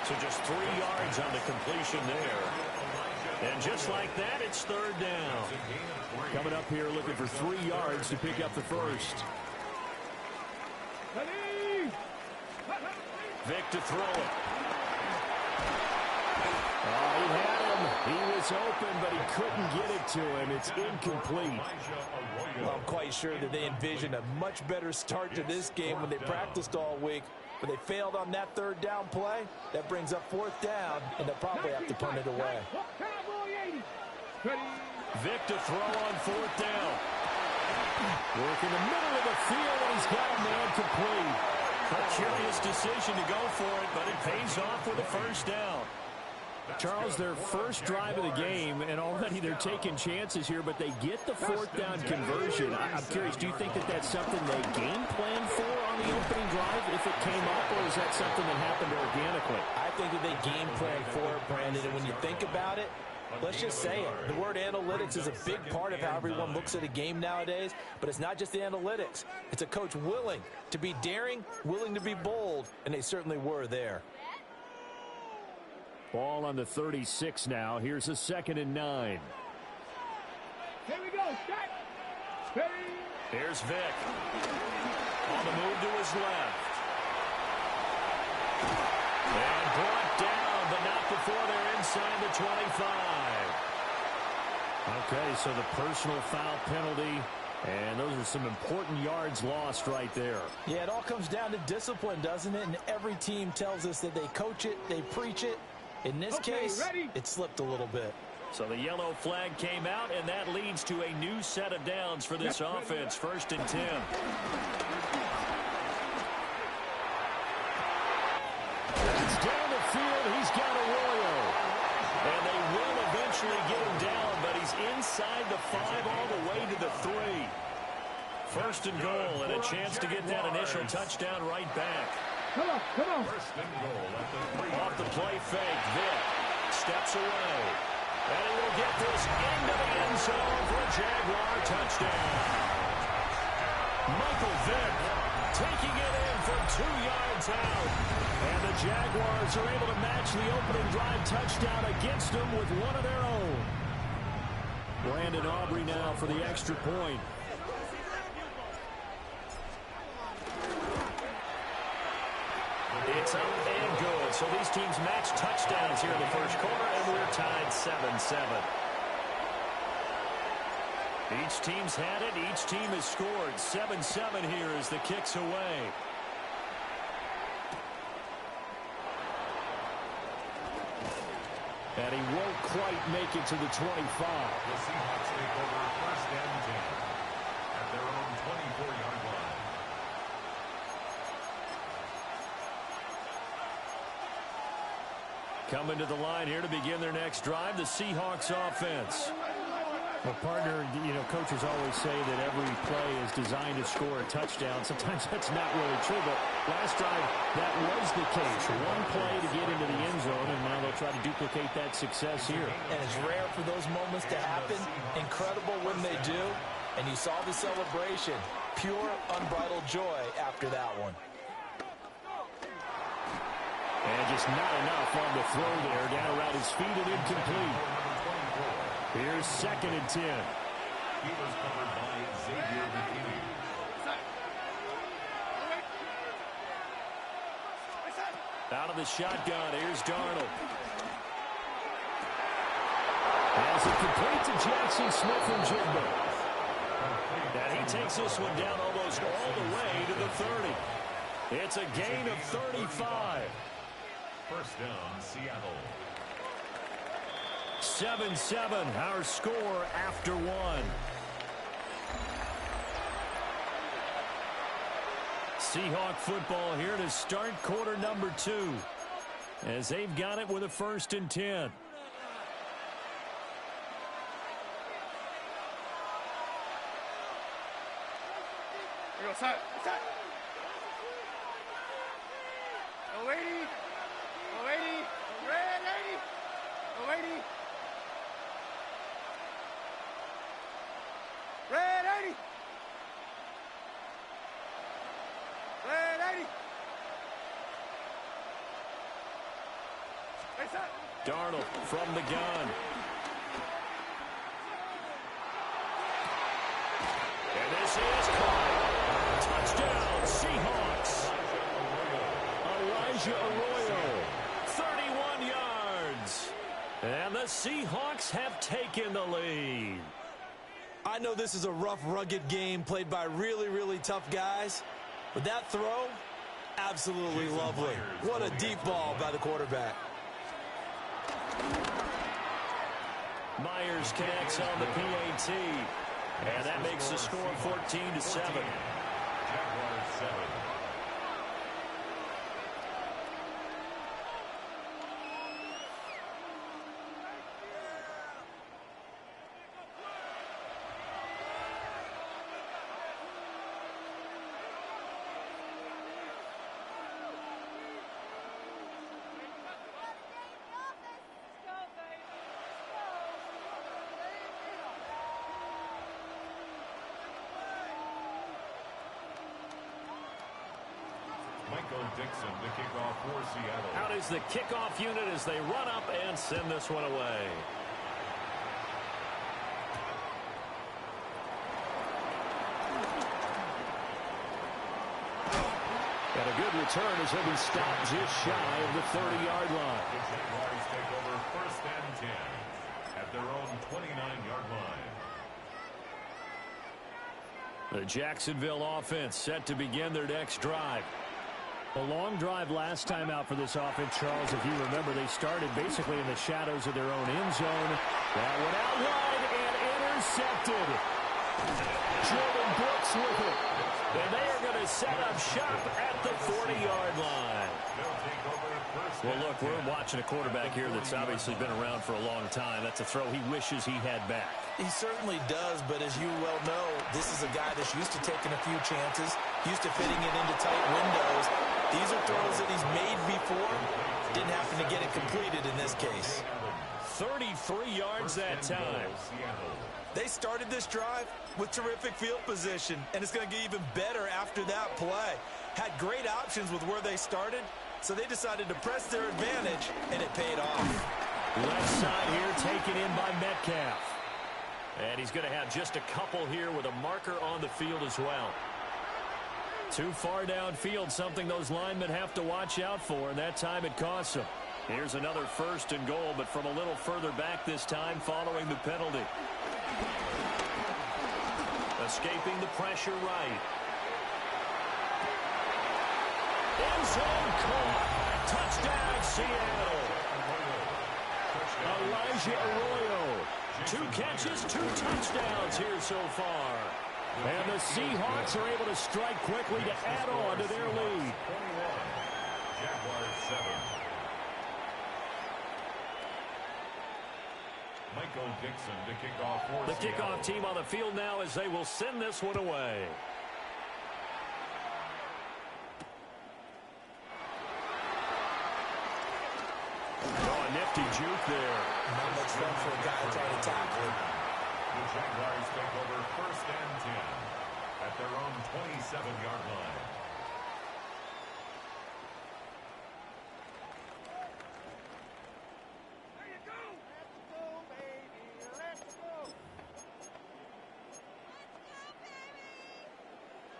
Speaker 5: So just 3 yards on the completion there. And just like that, it's 3rd down. Coming up here looking for 3 yards to pick up the first. Vick to throw it. Oh, he had him. He was open, but he couldn't get it to him. It's incomplete.
Speaker 6: Well, I'm quite sure that they envisioned a much better start to this game when they practiced all week. But they failed on that 3rd down play. That brings up 4th down, and they'll probably have to punt it away.
Speaker 5: Vick to throw on 4th down. Work in the middle of the field, and he's got a man complete. A curious decision to go for it, but it pays off with a 1st down. Charles, their first drive of the game, and already they're taking chances here, but they get the 4th down conversion. I'm curious, do you think that that's something they game planned for on the opening drive if it came up, or is that something that happened organically?
Speaker 6: I think that they game planned for it, Brandon, and when you think about it, let's just say it. The word analytics is a big part of how everyone looks at a game nowadays, but it's not just the analytics. It's a coach willing to be daring, willing to be bold, and they certainly were there.
Speaker 5: Ball on the 36 now. Here's a 2nd and 9.
Speaker 3: Here we go. Start.
Speaker 5: Here's Vick. On the move to his left. And brought down, but not before they're inside the 25. Okay, so the personal foul penalty, and those are some important yards lost right there.
Speaker 6: Yeah, it all comes down to discipline, doesn't it? And every team tells us that they coach it, they preach it. In this case, it slipped a little bit.
Speaker 5: So the yellow flag came out, and that leads to a new set of downs for this offense. 1st and 10. It's down the field. He's got Arroyo. And they will eventually get him down, but he's inside the 5 all the way to the 3. 1st and goal, and a chance to get that initial touchdown right back.
Speaker 3: Come on.
Speaker 4: 1st and goal at the 3.
Speaker 5: Off the play fake, Vick steps away. And he will get this into the end zone for a Jaguar touchdown. Michael Vick taking it in for 2 yards out. And the Jaguars are able to match the opening drive touchdown against them with one of their own. Brandon Aubrey now for the extra point. That's up and good. So these teams match touchdowns here in the first quarter, and we're tied 7-7. Each team's had it. Each team has scored. 7-7 here as the kick's away. And he won't quite make it to the 25.
Speaker 4: The Seahawks take over first and 10 at their own 24-yard line.
Speaker 5: Coming to the line here to begin their next drive, the Seahawks offense.
Speaker 7: Well, partner, coaches always say that every play is designed to score a touchdown. Sometimes that's not really true, but last drive, that was the case. One play to get into the end zone, and now they'll try to duplicate that success here.
Speaker 6: And it's rare for those moments to happen. Incredible when they do. And you saw the celebration. Pure, unbridled joy after that one.
Speaker 5: And just not enough on the throw there. Down around his feet and incomplete. Here's 2nd and 10.
Speaker 4: He was covered by Xavier McKinney.
Speaker 5: Out of the shotgun, here's Darnold. As it complete to Jackson Smith and Jigba. And he takes this one down almost all the way to the 30. It's a gain of 35.
Speaker 4: First down, Seattle.
Speaker 5: 7-7, our score after one. Seahawk football here to start quarter number 2. As they've got it with a 1st and 10.
Speaker 3: Here we go, side. No 80. No 80. Red 80. No 80. Red 80. Red 80. Hey, side.
Speaker 5: Darnold from the gun. And this is caught. Touchdown, Seahawks. Elijah Arroyo, 31 yards. And the Seahawks have taken the lead.
Speaker 6: I know this is a rough, rugged game played by really, really tough guys. But that throw, absolutely lovely. What a deep ball by the quarterback.
Speaker 5: Myers connects on the PAT. And that makes the score 14-7.
Speaker 4: Jaguars 7. Dixon to kick off for Seattle.
Speaker 5: Out is the kickoff unit as they run up and send this one away. And a good return as he'll be stopped just shy of the 30-yard line.
Speaker 4: The Jaguars take over first and 10 at their own 29-yard line.
Speaker 5: The Jacksonville offense set to begin their next drive.
Speaker 7: A long drive last time out for this offense, Charles. If you remember, they started basically in the shadows of their own end zone.
Speaker 5: That one out wide and intercepted. Jordan Brooks with it. And they are going to set up shop at the 40-yard line. Well, look, we're watching a quarterback here that's obviously been around for a long time. That's a throw he wishes he had back.
Speaker 6: He certainly does, but as you well know, this is a guy that's used to taking a few chances, used to fitting it into tight windows. These are throws that he's made before. Didn't happen to get it completed in this case.
Speaker 5: 33 yards that time.
Speaker 6: They started this drive with terrific field position, and it's going to get even better after that play. Had great options with where they started, so they decided to press their advantage, and it paid off.
Speaker 5: Left side here taken in by Metcalf. And he's going to have just a couple here with a marker on the field as well. Too far downfield, something those linemen have to watch out for, and that time it costs them. Here's another 1st and goal, but from a little further back this time following the penalty. Escaping the pressure right. End zone caught. Touchdown, Seattle. Elijah Arroyo. 2 catches, 2 touchdowns here so far. And the Seahawks are able to strike quickly to add on to their lead.
Speaker 4: 21. Jaguars 7. Michael Dixon to kick off for
Speaker 5: The
Speaker 4: Seattle.
Speaker 5: kickoff team on the field now as they will send this one away. Oh, a nifty juke there.
Speaker 6: Not much fun for a guy trying to tackle him.
Speaker 4: The Jaguars take over 1st and 10 at their own 27-yard line.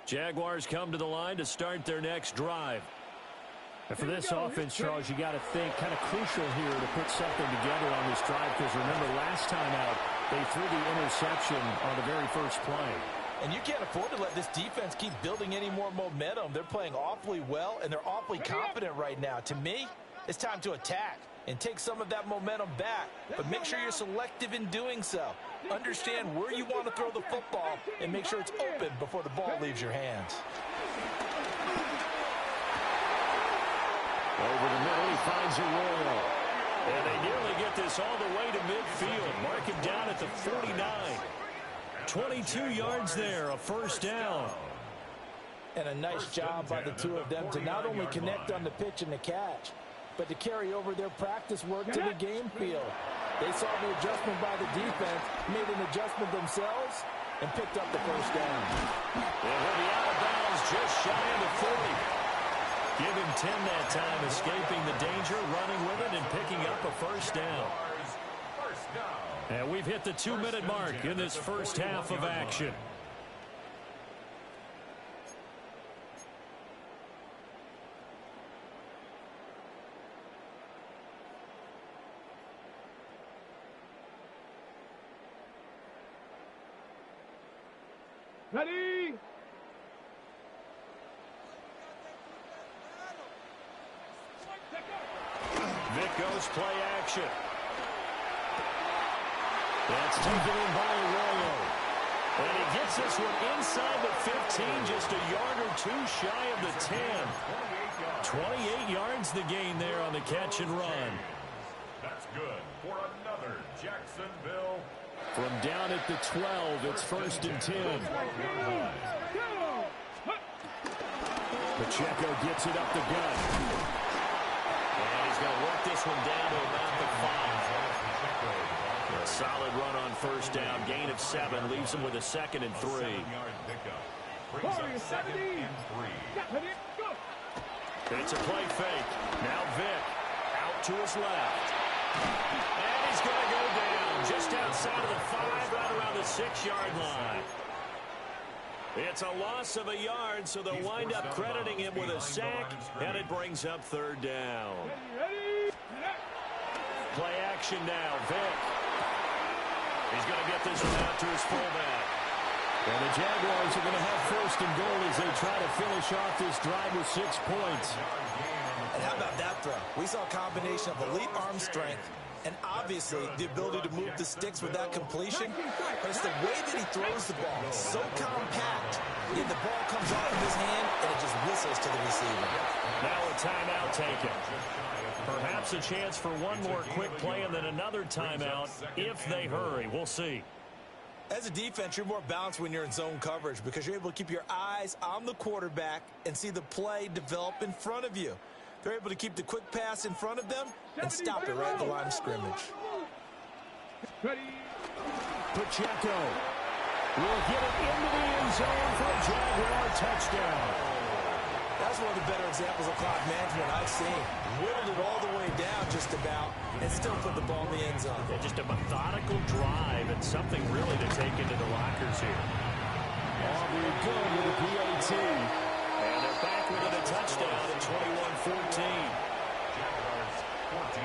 Speaker 5: Jaguars come to the line to start their next drive.
Speaker 7: And for this offense, Charles, you got to think kind of crucial here to put something together on this drive, because remember last time out they threw the interception on the very first play.
Speaker 6: And you can't afford to let this defense keep building any more momentum. They're playing awfully well, and they're awfully confident right now. To me, it's time to attack and take some of that momentum back, but make sure you're selective in doing so. Understand where you want to throw the football and make sure it's open before the ball leaves your hands.
Speaker 5: Over the middle, he finds Arroyo. And they nearly get this all the way to midfield. Mark him down at the 49. 22 yards there, a 1st down.
Speaker 6: And a nice job by the two of them to not only connect on the pitch and the catch, but to carry over their practice work to the game field. They saw the adjustment by the defense, made an adjustment themselves, and picked up the 1st down.
Speaker 5: And we'll be out of bounds just shy of the 40. Give him 10 that time, escaping the danger, running with it, and picking up a 1st down. And we've hit the 2-minute mark in this first half of action.
Speaker 3: Ready?
Speaker 5: Vic goes play action. That's taken in by Arroyo. And he gets this one inside the 15, just a yard or 2 shy of the 10. 28 yards the gain there on the catch and run.
Speaker 4: That's good for another Jacksonville.
Speaker 5: From down at the 12, it's 1st and 10. Pacheco gets it up the gut. And he's going to work this one down to about the 5. A solid run on 1st down. Gain of 7 leaves him with a 2nd and 3. It's a play fake. Now Vic out to his left. And he's going to go down just outside of the 5, right around the 6-yard line. It's a loss of a yard, so they'll wind up crediting him with a sack, and it brings up 3rd down. Play action now, Vic. He's going to get this one out to his fullback. And the Jaguars are going to have 1st and goal as they try to finish off this drive with 6 points.
Speaker 6: And how about that throw? We saw a combination of elite arm strength and obviously the ability to move the sticks with that completion. But it's the way that he throws the ball. So compact, yet the ball comes off of his hand and it just whistles to the receiver.
Speaker 5: Now a timeout taken. Perhaps a chance for one more quick play and then another timeout if they hurry. We'll see.
Speaker 6: As a defense, you're more balanced when you're in zone coverage because you're able to keep your eyes on the quarterback and see the play develop in front of you. They're able to keep the quick pass in front of them and stop it right at the line of scrimmage.
Speaker 5: Pacheco will get it into the end zone for a Jaguar touchdown.
Speaker 6: That's one of the better examples of clock management I've seen. Whittled it all the way down just about and still put the ball in the end zone.
Speaker 5: Yeah, just a methodical drive and something really to take into the lockers here.
Speaker 7: Aubrey good with a PAT.
Speaker 5: touchdown at 21-14.
Speaker 4: Jaguars 14.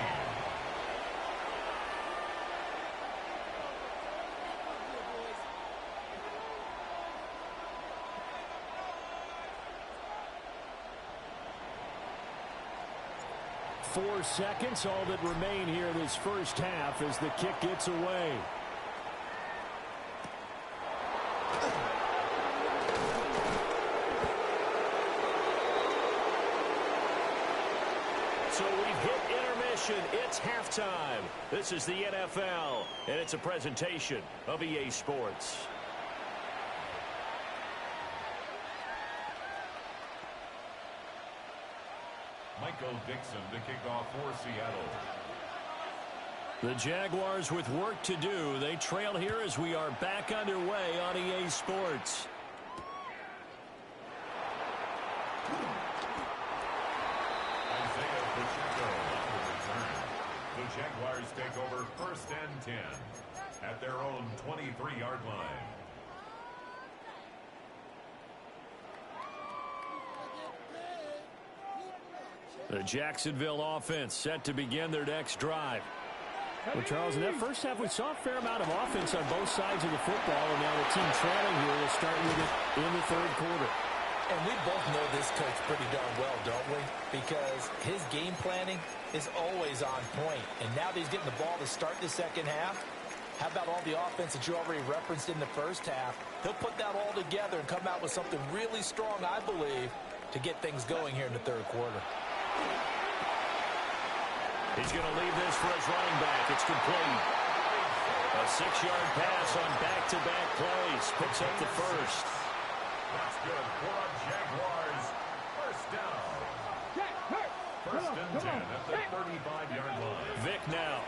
Speaker 5: Four seconds, all that remain here in this first half as the kick gets away. So we've hit intermission. It's halftime. This is the NFL, and it's a presentation of EA Sports.
Speaker 4: Michael Dixon to kick off for Seattle.
Speaker 5: The Jaguars with work to do. They trail here as we are back underway on EA Sports.
Speaker 4: Isaiah Pacheco on the return. The Jaguars take over 1st and 10 at their own 23-yard line.
Speaker 5: The Jacksonville offense set to begin their next drive. Well, Charles, in that first half, we saw a fair amount of offense on both sides of the football, and now the team trailing here will start with it in the third quarter.
Speaker 6: And we both know this coach pretty darn well, don't we? Because his game planning is always on point. And now that he's getting the ball to start the second half, how about all the offense that you already referenced in the first half? He'll put that all together and come out with something really strong, I believe, to get things going here in the third quarter.
Speaker 5: He's going to leave this for his running back. It's complete. A 6-yard pass on back-to-back plays. Picks up the first.
Speaker 4: That's good for a Jaguars. First down. 1st and 10 at the 35-yard line.
Speaker 5: Vic now.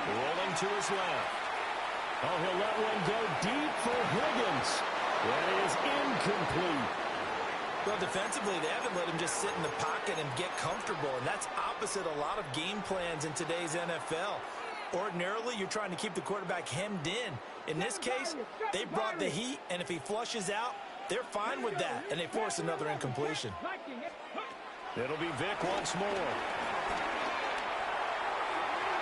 Speaker 5: Rolling to his left. Oh, he'll let one go deep for Higgins. That is incomplete.
Speaker 6: Well, defensively, they haven't let him just sit in the pocket and get comfortable, and that's opposite a lot of game plans in today's NFL. Ordinarily, you're trying to keep the quarterback hemmed in. In this case, they brought the heat, and if he flushes out, they're fine with that, and they force another incompletion.
Speaker 5: It'll be Vic once more.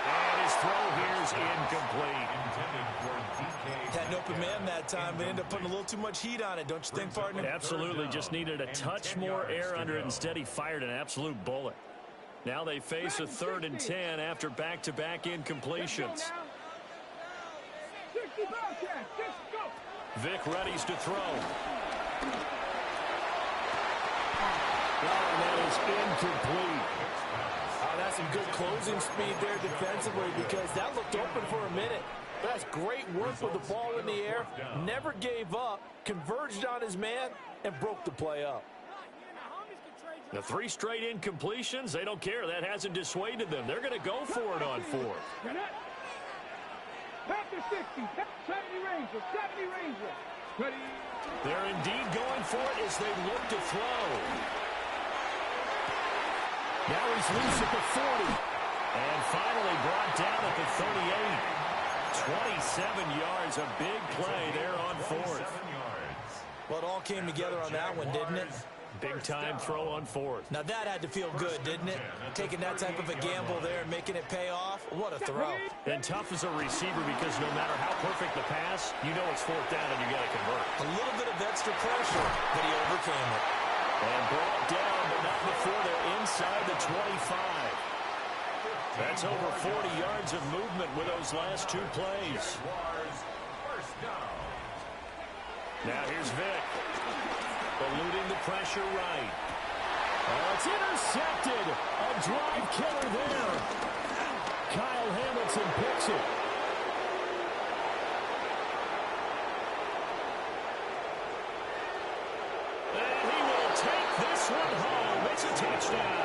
Speaker 5: And his throw here's incomplete.
Speaker 4: Intended for DK.
Speaker 6: Had an open man that time, but ended up putting a little too much heat on it, don't you think, partner?
Speaker 5: Absolutely, just needed a touch more air under it. Instead, he fired an absolute bullet. Now they face a 3rd and 10 after back-to-back incompletions. Vic readies to throw. Oh, that is incomplete.
Speaker 6: That's some good closing speed there defensively because that looked open for a minute. But that's great work with the ball in the air. Never gave up, converged on his man, and broke the play up.
Speaker 5: The 3 straight incompletions, they don't care. That hasn't dissuaded them. They're going to go for it on 4th. They're indeed going for it as they look to throw. Now he's loose at the 40. And finally brought down at the 38. 27 yards, a big play there on 4th.
Speaker 6: Well, it all came together on that one, didn't it?
Speaker 5: Big-time throw on 4th.
Speaker 6: Now that had to feel good, didn't it? Taking that type of a gamble there and making it pay off. What a throw.
Speaker 5: And tough as a receiver because no matter how perfect the pass, you know it's 4th down and you got to convert.
Speaker 6: A little bit of extra pressure, but he overcame it.
Speaker 5: And brought down, but not before they're inside the 25. That's over 40 yards of movement with those last 2 plays. Now here's Vic. Eluding the pressure right. Oh, it's intercepted. A drive killer there. Kyle Hamilton picks it. And he will take this one home. It's a touchdown.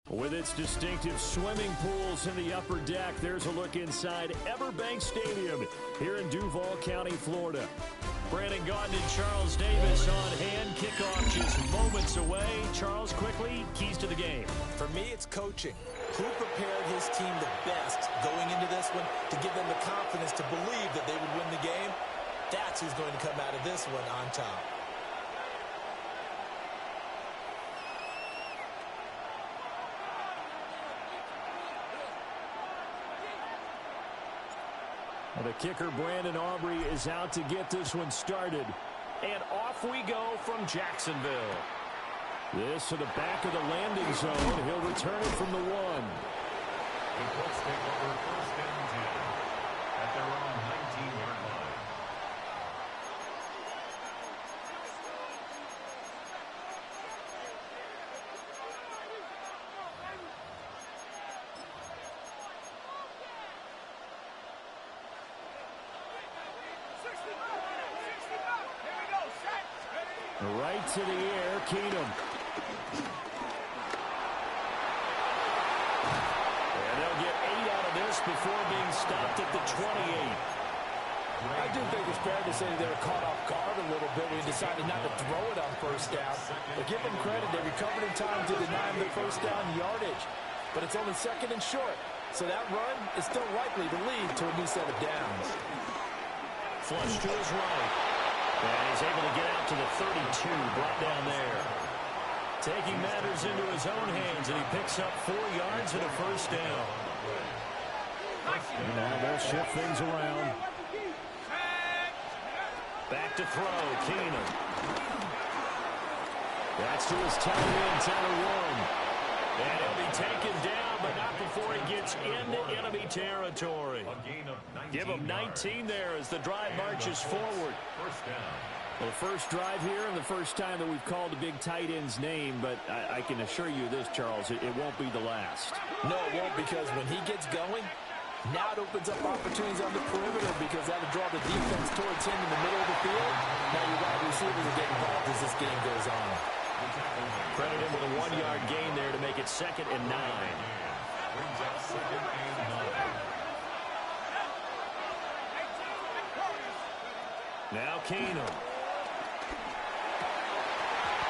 Speaker 5: With its distinctive swimming pools in the upper deck, there's a look inside Everbank Stadium here in Duval County, Florida. Brandon Gaudin and Charles Davis on hand. Kickoff just moments away. Charles, quickly, keys to the game.
Speaker 6: For me, it's coaching. Who prepared his team the best going into this one to give them the confidence to believe that they would win the game? That's who's going to come out of this one on top.
Speaker 5: The kicker, Brandon Aubrey, is out to get this one started. And off we go from Jacksonville. This to the back of the landing zone. He'll return it from the 1.
Speaker 4: The Colts take over 1st and 10 at their own 19-yard line.
Speaker 5: Right to the air, Keenum. And they'll get 8 out of this before being stopped at the 28.
Speaker 6: I do think it's fair to say they were caught off guard a little bit when he decided not to throw it on 1st down. But give them credit, they recovered in time to deny him the 1st down yardage. But it's only 2nd and short. So that run is still likely to lead to a new set of downs.
Speaker 5: Flush to his right. And he's able to get out to the 32, brought down there. Taking matters into his own hands, and he picks up 4 yards and a 1st down. And now they'll shift things around. Back to throw, Keenum. That's to his tight end, Tyler 1. And he'll be taken down, but not before he gets into enemy territory. Give him 19 there as the drive marches forward. Well, the first drive here and the first time that we've called a big tight end's name, but I can assure you this, Charles, it won't be the last.
Speaker 6: No, it won't, because when he gets going, now it opens up opportunities on the perimeter because that'll draw the defense towards him in the middle of the field. Now your wide receivers will get involved as this game goes on.
Speaker 5: Credit him with a 1-yard gain there to make it 2nd and 9.
Speaker 4: Brings up 2nd and 9.
Speaker 5: Now Keenum.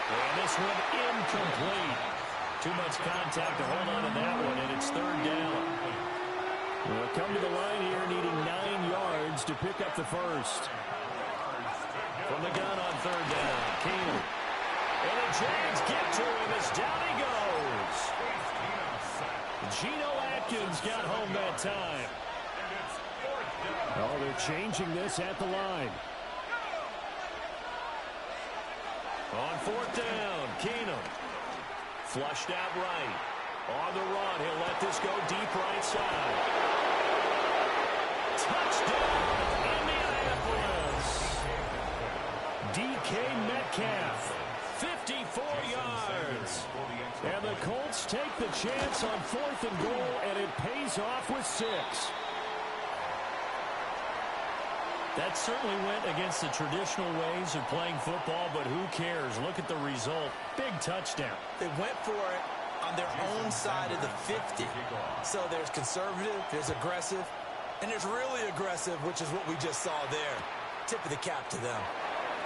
Speaker 5: And this one incomplete. Too much contact to hold on to that one, and it's 3rd down. We'll come to the line here needing 9 yards to pick up the 1st. From the gun on 3rd down, Keenum. And the Jags get to him as down he goes. Geno Atkins got home that time. Oh, they're changing this at the line. On 4th down, Keenum. Flushed out right. On the run, he'll let this go deep right side. Touchdown, Indianapolis. DK Metcalf. 54 yards. And the Colts take the chance on 4th and goal, and it pays off with 6. That certainly went against the traditional ways of playing football, but who cares? Look at the result. Big touchdown.
Speaker 6: They went for it on their own side of the 50. So there's conservative, there's aggressive, and there's really aggressive, which is what we just saw there. Tip of the cap to them.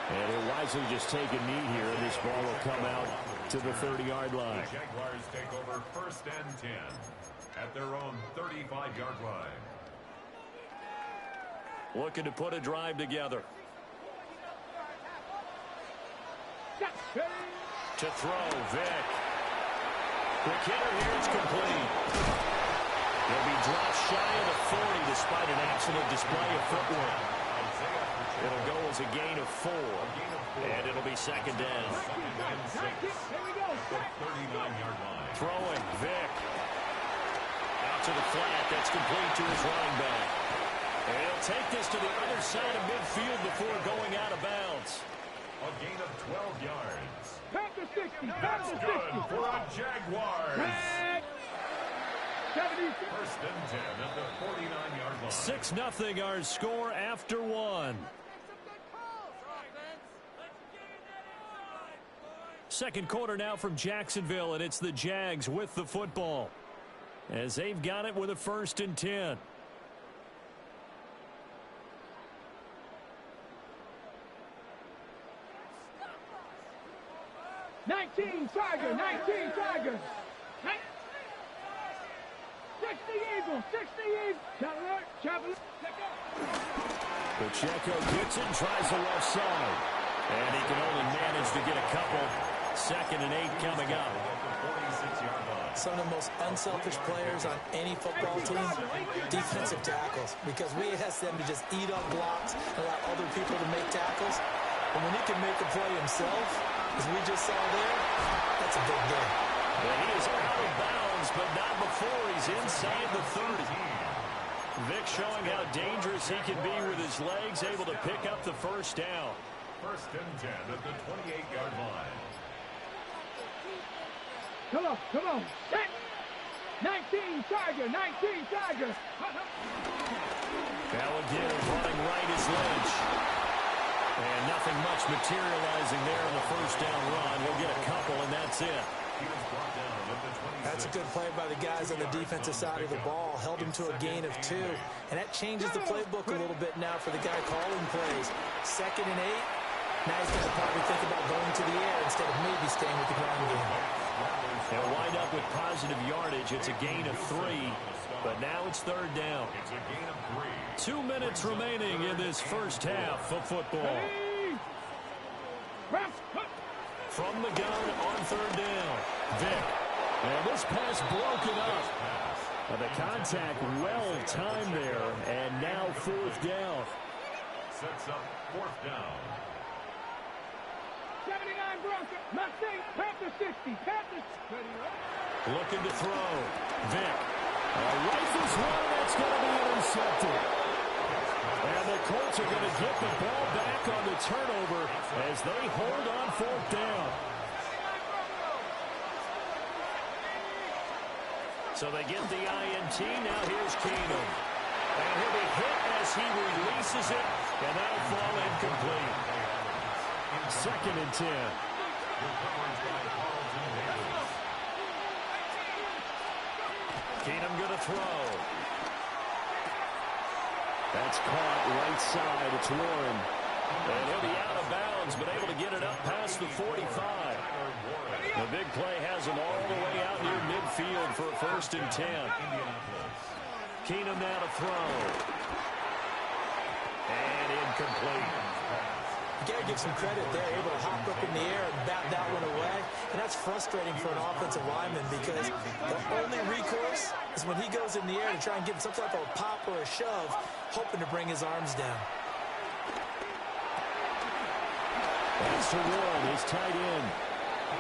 Speaker 5: And he'll wisely just take a knee here, and this ball will come out to the 30-yard line.
Speaker 4: The Jaguars take over 1st and 10 at their own 35-yard line.
Speaker 5: Looking to put a drive together. To throw, Vick. Quick hitter here, it's complete. He'll be dropped shy of the 40 despite an excellent display of footwork. It'll go as a gain of 4, and it'll be 2nd down.
Speaker 4: 39-yard line.
Speaker 5: Throwing, Vick. Out to the flat, that's complete to his running back. And he'll take this to the other side of midfield before going out of bounds.
Speaker 4: A gain of 12 yards.
Speaker 3: Pack the 60.
Speaker 4: That's good for a Jaguars. 1st and 10 at the 49-yard line.
Speaker 5: 6-0 our score after 1. second quarter now from Jacksonville, and it's the Jags with the football as they've got it with a 1st and 10.
Speaker 3: Tiger, 19 Tigers. 60 Eagles, 60 Eagles. Traveler.
Speaker 5: Pacheco gets it, tries the left side. And he can only manage to get a couple. 2nd and 8 coming up.
Speaker 6: Some of the most unselfish players on any football team, defensive tackles, because we ask them to just eat up blocks and allow other people to make tackles. And when he can make a play himself, as we just saw there, that's a big game.
Speaker 5: And he is out of bounds, but not before he's inside the 30. Vic showing how dangerous he can be with his legs, able to pick up the 1st down.
Speaker 4: 1st and 10 at the 28-yard line.
Speaker 3: Come on. 19 Tiger, 19 Tiger.
Speaker 5: Alligator running right is Lynch. And nothing much materializing there in the 1st down run. We'll get a couple, and that's it.
Speaker 6: That's a good play by the guys on the defensive side of the ball. Held him to a gain of 2. And that changes the playbook a little bit now for the guy calling plays. 2nd and 8. Now he's going to probably think about going to the air instead of maybe staying with the ground game.
Speaker 5: They'll wind up with positive yardage. It's a gain of 3. But now it's 3rd down. 2 minutes remaining in this 1st half of football. From the gun on 3rd down. Vic. And this pass broken up. The contact well timed there. And now 4th down.
Speaker 4: Sets up 4th down.
Speaker 3: 79 Broncos. Mustang. Panthers 60. Panthers.
Speaker 5: Looking to throw. Vic. Rifles one. That's going to be intercepted. And the Colts are going to get the ball back on the turnover as they hold on 4th down. So they get the INT. Now here's Keenum. And he'll be hit as he releases it. And that'll fall incomplete. 2nd and 10. Keenum going to throw. That's caught right side. It's Warren. And he'll be out of bounds, but able to get it up past the 45. The big play has him all the way out near midfield for a 1st and 10. Keenum now to throw. And incomplete.
Speaker 6: You got to give some credit there, able to hop up in the air and bat that one away. And that's frustrating for an offensive lineman because the only recourse is when he goes in the air to try and give some type of a pop or a shove, hoping to bring his arms down.
Speaker 5: That's to Warren, his tight end.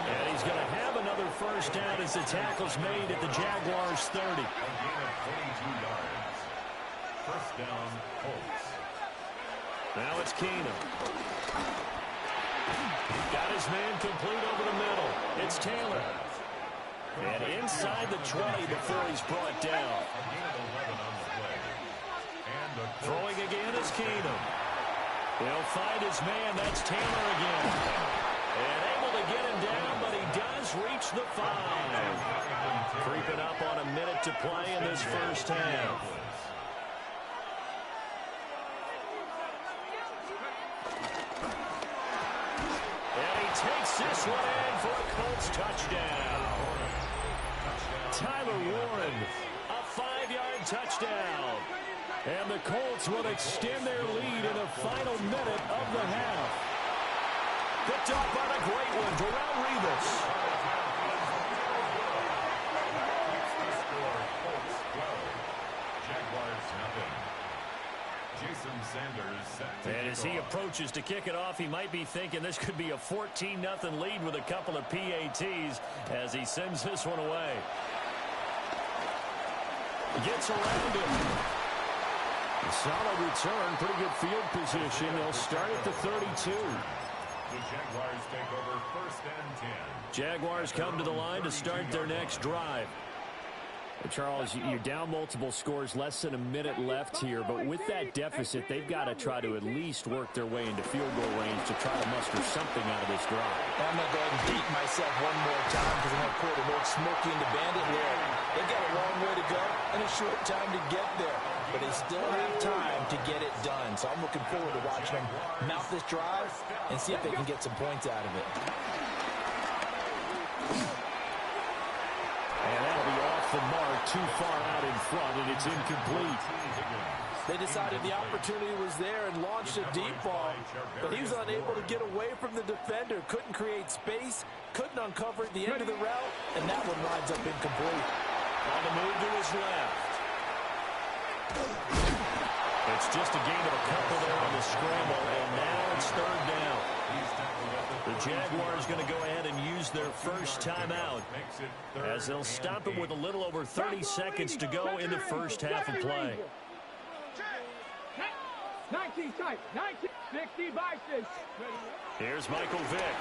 Speaker 5: And he's going to have another 1st down as the tackle's made at the Jaguars' 30.
Speaker 4: A gain of 22 yards. 1st down, Colts.
Speaker 5: Now it's Keenum. Got his man complete over the middle. It's Taylor. And inside the 20 before he's brought down. Throwing again is Keenum. He'll find his man. That's Taylor again. And able to get him down, but he does reach the 5. Creeping up on a minute to play in this 1st half. Takes this one in for a Colts touchdown. Tyler Warren, a 5-yard touchdown. And the Colts will extend their lead in the final minute of the half. Picked up on a great one, Darrell Revis. And as he approaches to kick it off, he might be thinking this could be a 14-0 lead with a couple of PATs as he sends this one away. Gets around him. A solid return, pretty good field position. They'll start at the 32.
Speaker 4: The Jaguars take over 1st and 10.
Speaker 5: Jaguars come to the line to start their next drive. Charles, you're down multiple scores, less than a minute left here, but with that deficit, they've got to try to at least work their way into field goal range to try to muster something out of this drive.
Speaker 6: I'm going to go ahead and beat myself one more time because I'm going to quote an old Smokey and the Bandit lyric. They've got a long way to go and a short time to get there, but they still have time to get it done. So I'm looking forward to watching them mount this drive and see if they can get some points out of it.
Speaker 5: And that'll be off the mark, too far out in front, and it's incomplete.
Speaker 6: They decided the opportunity was there and launched a deep ball, but he was unable to get away from the defender, couldn't create space, couldn't uncover at the end of the route, and that one winds up incomplete.
Speaker 5: On the move to his left. It's just a gain of a couple there on the scramble, and now it's third down. The Jaguars going to go ahead and use their first timeout as they'll stop it with a little over 30 seconds to go in the first half of play.
Speaker 3: 19 tight, 19, 60 biceps.
Speaker 5: Here's Michael Vick.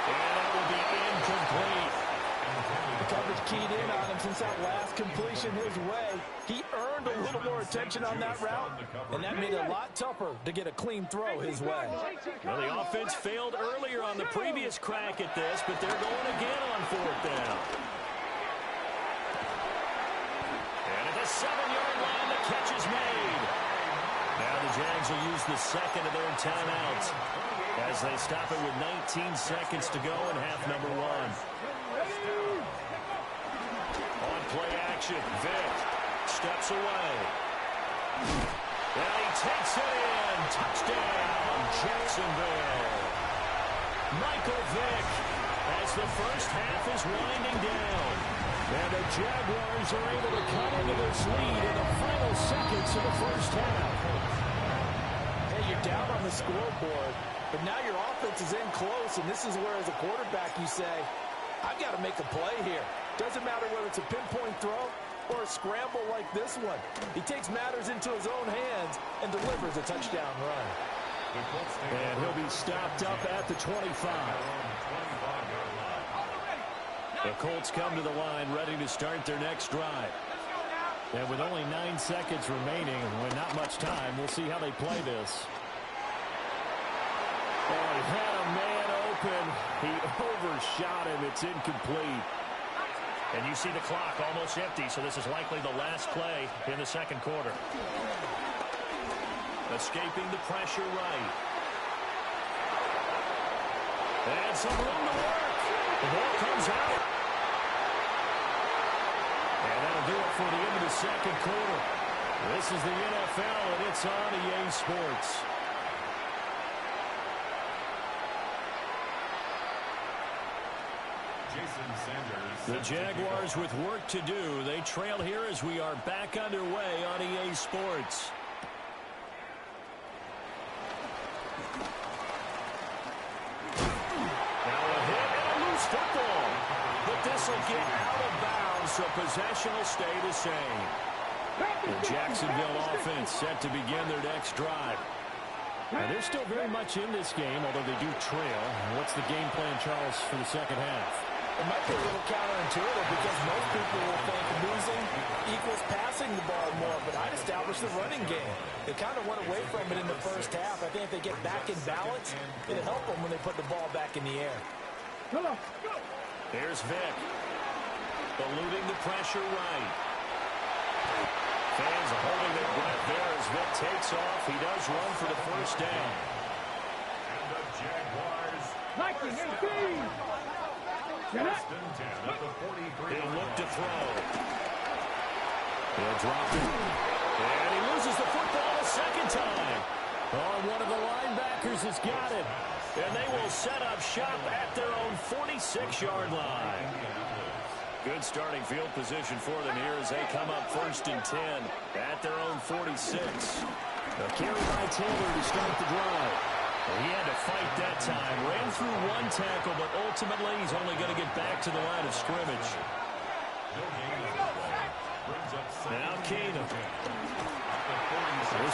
Speaker 5: And that will be incomplete.
Speaker 6: The coverage keyed in on him since that last completion his way. He earned a little more attention on that route, and that made it a lot tougher to get a clean throw his way.
Speaker 5: Well, the offense failed earlier on the previous crack at this, but they're going again on fourth down. And at the 7-yard line, the catch is made. Now the Jags will use the second of their timeouts as they stop it with 19 seconds to go in half number one. On play action, Vick steps away. And he takes it in. Touchdown, Jacksonville. Michael Vick as the first half is winding down. And the Jaguars are able to cut into this lead in the final seconds of the first half.
Speaker 6: Hey, you're down on the scoreboard, but now your offense is in close, and this is where, as a quarterback, you say, I've got to make a play here. Doesn't matter whether it's a pinpoint throw or a scramble like this one. He takes matters into his own hands and delivers a touchdown run.
Speaker 5: And he'll be stopped up at the 25. The Colts come to the line ready to start their next drive. And with only 9 seconds remaining and not much time, we'll see how they play this. Oh, he had a man open. He overshot him. It's incomplete. And you see the clock almost empty, so this is likely the last play in the second quarter. Escaping the pressure right. And some room to work. The ball comes out. And that'll do it for the end of the second quarter. This is the NFL, and it's on EA Sports. The Jaguars with work to do. They trail here as we are back underway on EA Sports. Now a hit and a loose football. But this will get out of bounds, so possession will stay the same. The Jacksonville offense set to begin their next drive. And they're still very much in this game, although they do trail. What's the game plan, Charles, for the second half?
Speaker 6: It might be a little counterintuitive because most people will think losing equals passing the ball more, but I'd establish the running game. They kind of went away from it in the first half. I think if they get back in balance, it'll help them when they put the ball back in the air.
Speaker 5: Here's Vick. Eluding the pressure right. Fans are holding their breath there as Vick takes off. He does run for the first down.
Speaker 4: And the Jaguars.
Speaker 3: 19-18.
Speaker 4: First and 10 at the 43.
Speaker 5: He'll look to throw. He'll drop it. And he loses the football a second time. Oh, one of the linebackers has got it. And they will set up shop at their own 46-yard line. Good starting field position for them here as they come up first and 10 at their own 46. A carry by Taylor to start the drive. He had to fight that time. Ran through one tackle, but ultimately he's only going to get back to the line of scrimmage. Now Keenum. This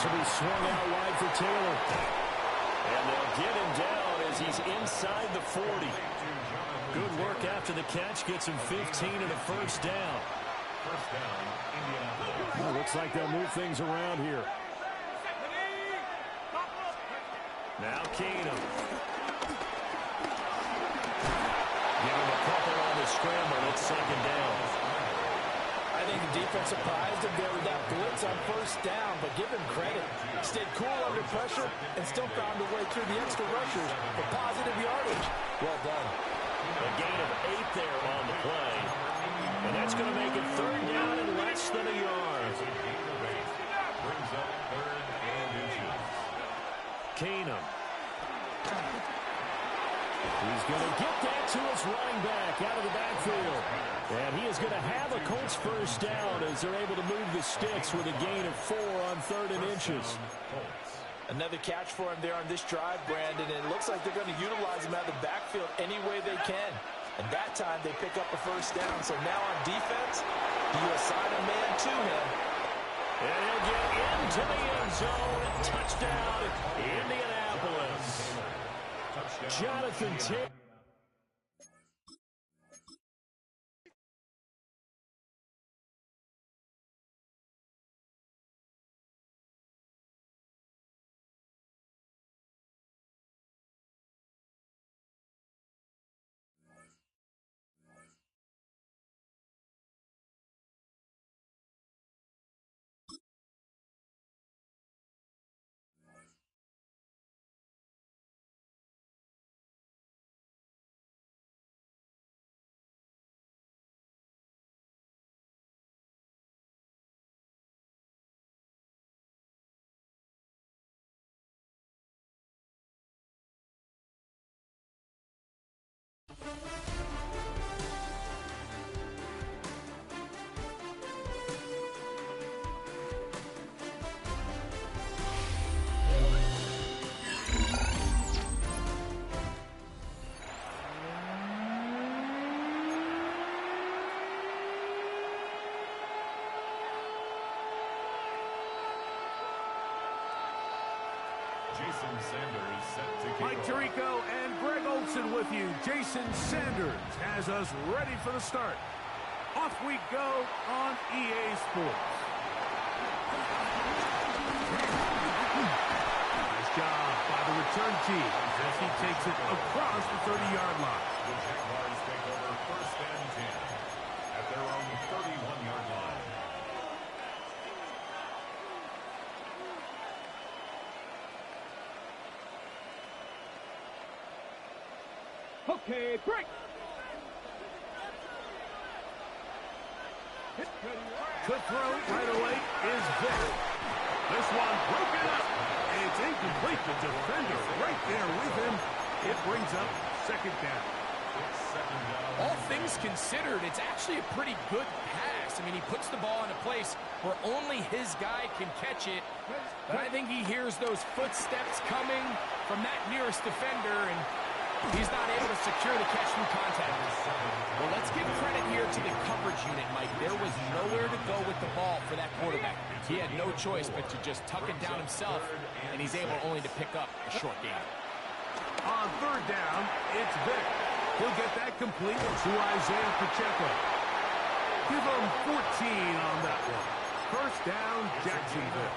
Speaker 5: will be swung out wide for Taylor. And they'll get him down as he's inside the 40. Good work after the catch. Gets him 15 and a first down.
Speaker 4: First down, Indianapolis.
Speaker 5: Well, looks like they'll move things around here. Now Keenum. Give him a couple on the scramble. It's second down.
Speaker 6: I think the defense surprised him there with that blitz on first down, but give him credit. Stayed cool under pressure and still found a way through the extra rushers for positive yardage. Well done.
Speaker 5: A gain of 8 there on the play. And that's going to make it third down and less than a yard.
Speaker 4: Brings up third and inches.
Speaker 5: Keenum. He's going to get that to his running back out of the backfield. And he is going to have a Colts first down as they're able to move the sticks with a gain of 4 on third and inches.
Speaker 6: Another catch for him there on this drive, Brandon, and it looks like they're going to utilize him out of the backfield any way they can. And that time they pick up a first down. So now on defense, you assign a man to him.
Speaker 5: And he'll get into the end zone. Touchdown, Indianapolis. Jonathan Taylor.
Speaker 4: Jason Sanders set to kick
Speaker 8: Mike
Speaker 4: off.
Speaker 8: Tirico and Greg Olson with you. Jason Sanders has us ready for the start. Off we go on EA Sports. Nice job by the return team as he takes it across the 30-yard line.
Speaker 4: The Jaguars take over first and 10 at their own 31-yard line.
Speaker 3: Okay, break.
Speaker 8: To throw right away is Vick. This one broken up. And it's incomplete. The defender right there with him. It brings up second down.
Speaker 9: All things considered, it's actually a pretty good pass. I mean, he puts the ball in a place where only his guy can catch it. But I think he hears those footsteps coming from that nearest defender, and he's not able to secure the catch through contact. Well, let's give credit here to the coverage unit, Mike. There was nowhere to go with the ball for that quarterback. He had no choice but to just tuck it down himself, and he's able only to pick up a short gain.
Speaker 8: On third down, it's Vick. He'll get that complete to Isaiah Pacheco. Give him 14 on that one. First down, Jacksonville.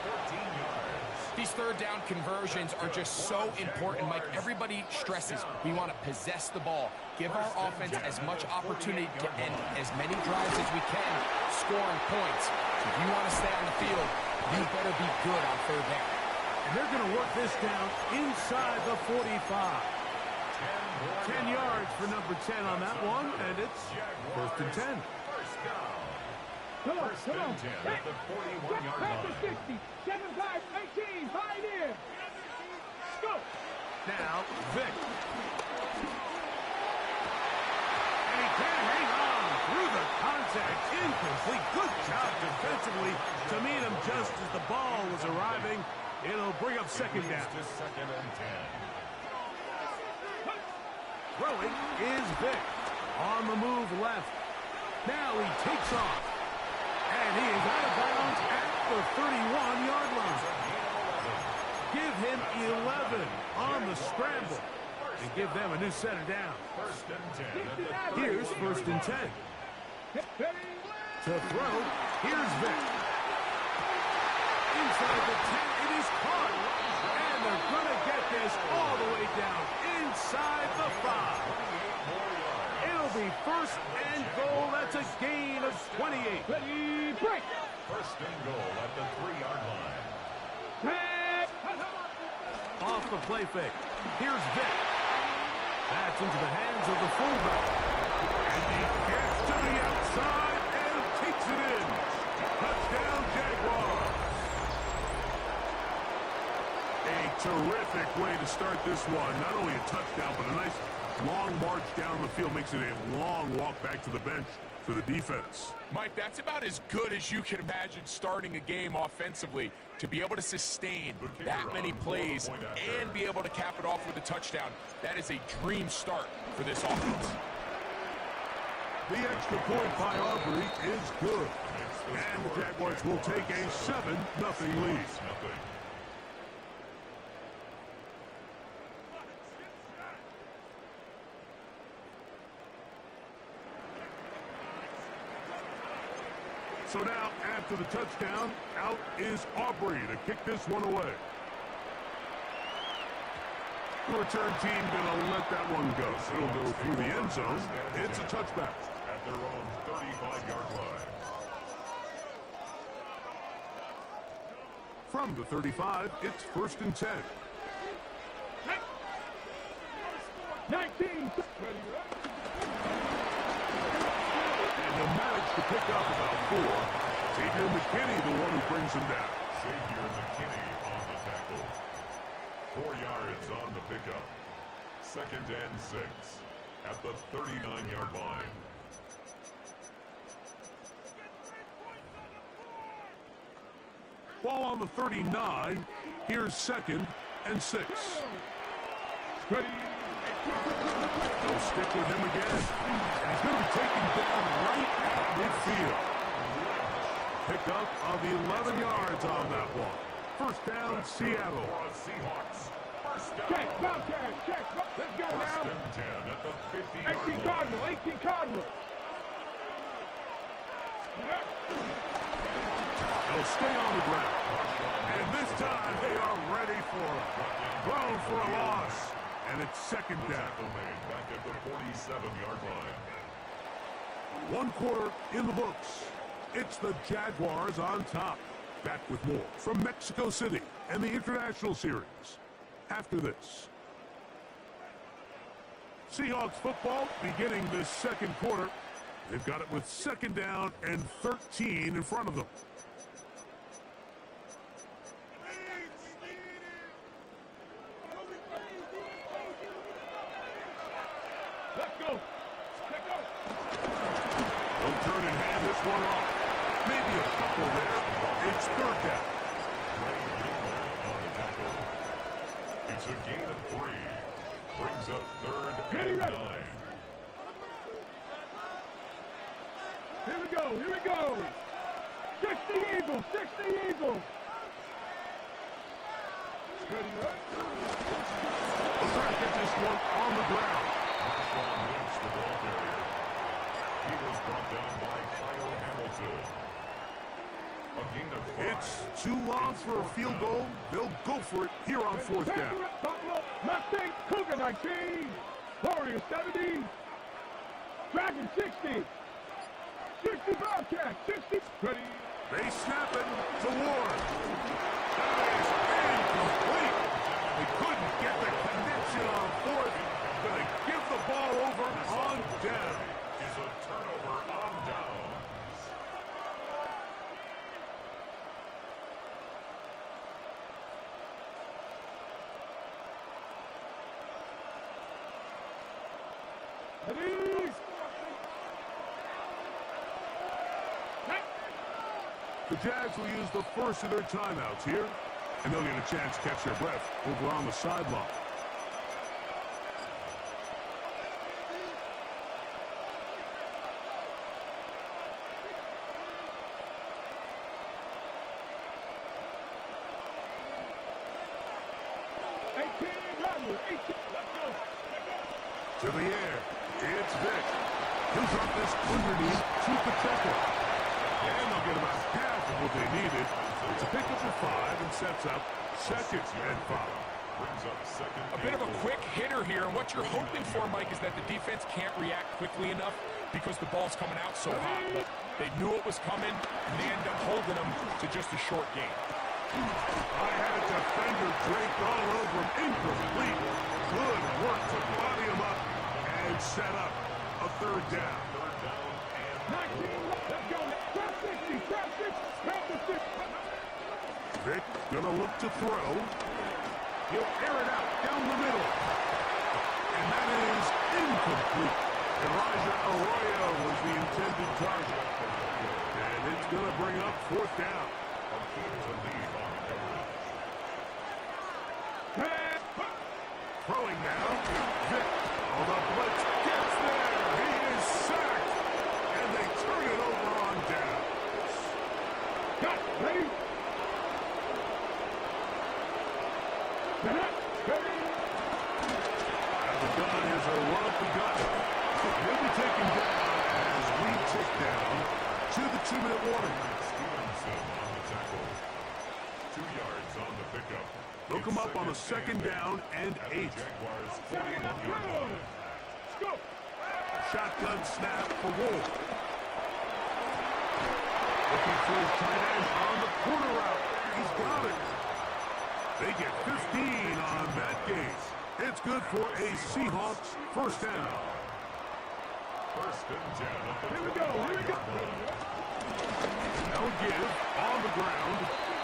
Speaker 9: These third down conversions are just so important, Mike. Everybody stresses we want to possess the ball, give our offense as much opportunity to end as many drives as we can, scoring points. So if you want to stay on the field, you better be good on third down.
Speaker 8: And they're going to work this down inside the 45. 10 yards for number 10 on that one, and it's first and 10.
Speaker 3: Come on,
Speaker 4: First
Speaker 3: come on.
Speaker 4: and 10 at the 41-yard
Speaker 3: Back to
Speaker 4: line.
Speaker 3: 60. 7-5, 18. High in. Go.
Speaker 8: Now, Vick. And he can't hang on through the contact. Incomplete. Good job defensively to meet him just as the ball was arriving. It'll bring up second down.
Speaker 4: To second and 10.
Speaker 8: Throwing is Vick. On the move left. Now he takes off. And he is out of bounds at the 31-yard line. Give him 11 on the scramble. and give them a new set of downs.
Speaker 4: First and 10.
Speaker 8: Here's first and 10. To throw, here's Vic. Inside the 10, it is caught. And they're going to get this all the way down inside the 5. It'll be first and goal. That's a gain of 28. Ready, break.
Speaker 4: First and goal at the 3-yard line.
Speaker 8: Off the play fake. Here's Vic. That's into the hands of the fullback. And he gets to the outside and takes it in. Touchdown, Jaguars. A terrific way to start this one. Not only a touchdown, but a nice long march down the field. Makes it a long walk back to the bench for the defense.
Speaker 9: Mike, that's about as good as you can imagine starting a game offensively. To be able to sustain that many plays and be able to cap it off with a touchdown, that is a dream start for this offense.
Speaker 8: The extra point by Aubrey is good. And the Jaguars will take a 7-0 lead. So now, after the touchdown, out is Aubrey to kick this one away. The return team going to let that one go. It'll go through the end zone. It's a touchback.
Speaker 4: At their own 35-yard line.
Speaker 8: From the 35, it's first and 10. 19. And they'll manage to pick up about 4. Xavier McKinney, the one who brings him down.
Speaker 4: Xavier McKinney on the tackle. 4 yards on the pickup. Second and 6 at the 39-yard line.
Speaker 8: Ball on the 39. Here's second and 6. Ready. They'll stick with him again. And he's going to be taken down right at midfield. Pick up of 11 yards on that one. First down, Seattle.
Speaker 4: Seahawks. First down.
Speaker 3: Check, Bobcat, check. Let's go
Speaker 4: First
Speaker 3: now.
Speaker 4: and 10 at the 50-yard
Speaker 3: 18
Speaker 4: line.
Speaker 3: Cardinal, 18 Cardinal.
Speaker 8: They'll stay on the ground. And this time they are ready for it. Thrown for a loss. And it's second down.
Speaker 4: Back at the 47-yard line.
Speaker 8: 1 quarter in the books. It's the Jaguars on top. Back with more from Mexico City and the International Series. After this. Seahawks football beginning this second quarter. They've got it with second down and 13 in front of them.
Speaker 3: Let's go.
Speaker 8: Don't turn and hand this one off. Maybe a couple there. It's third down.
Speaker 4: It's a gain of 3. Brings up third and 9.
Speaker 3: Here we go. 60 Eagles, 60 Eagles.
Speaker 8: They'll try to get this one on the ground.
Speaker 4: Marshawn Lynch, the ball carrier. He was brought down by Kyle Hamilton. A gain of 5.
Speaker 8: It's too long for a field goal. They'll go for it here on fourth down.
Speaker 3: Mustang, Cougar 19. Warrior 70. Dragon 60. 60 Bobcat, 60. Ready.
Speaker 8: They snap it to Ward. That is incomplete. They couldn't get the connection on fourth. Going to give the ball over on down.
Speaker 4: Is a turnover on downs.
Speaker 3: Ready.
Speaker 8: The Jags will use the first of their timeouts here, and they'll get a chance to catch their breath over on the sideline. To the air. It's Vick. He'll drop this underneath to Pacheco. And they'll get about half of what they needed. It's a pickup of 5 and sets up second and 5.
Speaker 9: A bit of a quick hitter here, and what you're hoping for, Mike, is that the defense can't react quickly enough because the ball's coming out so hot. But they knew it was coming, and they end up holding them to just a short game.
Speaker 8: I had a defender draped all over him. Incomplete. Good work to body him up and set up a third down.
Speaker 3: 19, let's go. Trap 60, trap 6, trap 6.
Speaker 8: Vick gonna look to throw. He'll air it out down the middle. And that is incomplete. Elijah Arroyo was the intended target. And it's gonna bring up fourth down. Throwing now. Vick on the blitz. Gets there. He is sacked. And they turn it over on downs.
Speaker 3: Cut, ready?
Speaker 8: And the gun is a run up the gut. He'll be taken down as we tick down to the 2-minute warning.
Speaker 4: Stevenson on the tackle. 2 yards on the pickup.
Speaker 8: They'll come up on a second down and 8.
Speaker 4: Jaguars 41-yard line.
Speaker 3: Go.
Speaker 8: Shotgun snap for Wolf. Looking for his tight end on the corner route. He's got it. They get 15 on that gain. It's good for a Seahawks first down.
Speaker 4: First and 10 at the
Speaker 3: Here we go, here we go.
Speaker 8: Now give on the ground,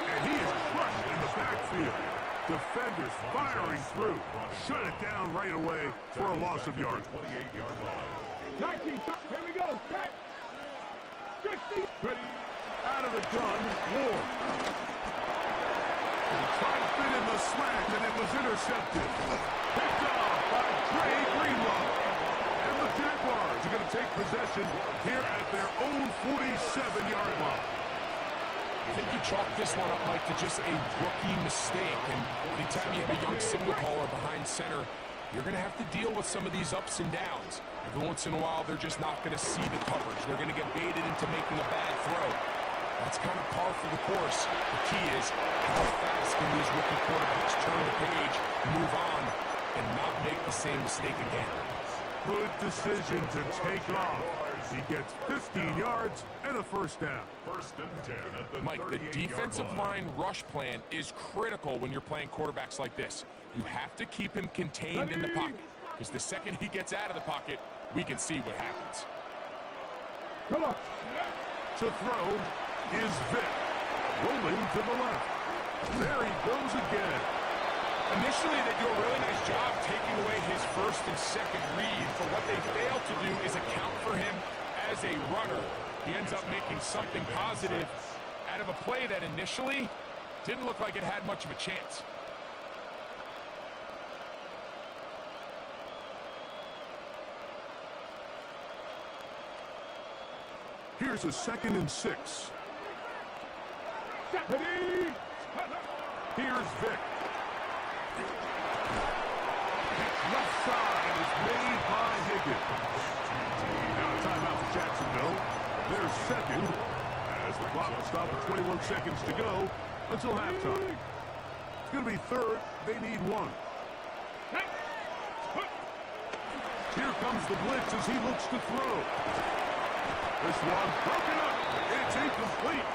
Speaker 8: and he is crushed in the backfield. Defenders firing through. Shut it down right away for a loss of yards.
Speaker 4: 28-yard line.
Speaker 3: 19, here we go. Cut. 60, ready.
Speaker 8: Out of the gun, Ward. He tried to fit in the slant, and it was intercepted. Picked off by Trey Greenlaw. And the Jaguars are going to take possession here at their own 47-yard line.
Speaker 9: I think you chalk this one up, Mike, to just a rookie mistake. And anytime you have a young signal caller behind center, you're going to have to deal with some of these ups and downs. Every once in a while, they're just not going to see the coverage. They're going to get baited into making a bad throw. That's kind of par for the course. The key is how fast can these rookie quarterbacks turn the page, move on, and not make the same mistake again.
Speaker 8: Good decision to take off. He gets 15 yards and a first down.
Speaker 4: First and 10 at the
Speaker 9: Mike, the defensive line rush plan is critical when you're playing quarterbacks like this. You have to keep him contained in the pocket, because the second he gets out of the pocket, we can see what happens.
Speaker 3: Come on.
Speaker 8: To throw is Vick. Rolling to the left. There he goes again.
Speaker 9: Initially, they do a really nice job taking away his first and second read, but what they fail to do is account for him as a runner. He ends up making something positive out of a play that initially didn't look like it had much of a chance.
Speaker 8: Here's a 2nd and 6. Here's Vick. Left side is made by Higgins. Now a timeout for Jacksonville. There's second as the clock will stop at 21 seconds to go until halftime. It's going to be third. They need 1. Here comes the blitz as he looks to throw. This one broken up. It's incomplete.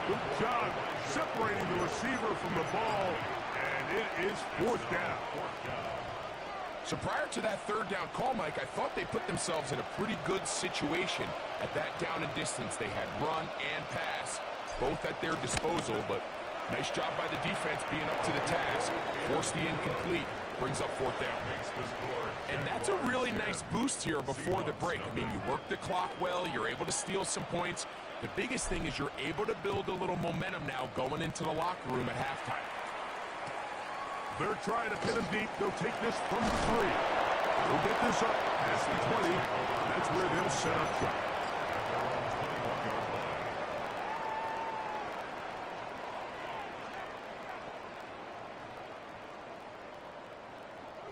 Speaker 8: Good job separating the receiver from the ball, and it is fourth down.
Speaker 9: So prior to that third down call, Mike, I thought they put themselves in a pretty good situation at that down and distance. They had run and pass, both at their disposal, but nice job by the defense being up to the task. Forced the incomplete, brings up fourth down. And that's a really nice boost here before the break. I mean, you work the clock well, you're able to steal some points. The biggest thing is you're able to build a little momentum now going into the locker room at halftime.
Speaker 8: They're trying to pin him deep. They'll take this from the 3. They'll get this up past the 20. That's where they'll set up shop.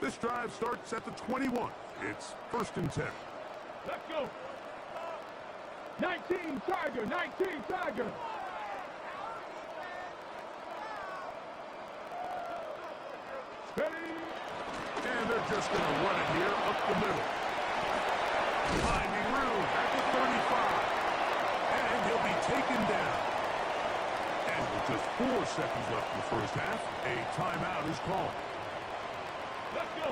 Speaker 8: This drive starts at the 21. It's 1st and 10.
Speaker 3: Let's go. 19 Tiger, 19 Tiger. Steady.
Speaker 8: And they're just going to run it here up the middle. Finding room at the 35. And he'll be taken down. And with just 4 seconds left in the first half, a timeout is called.
Speaker 3: Let's go.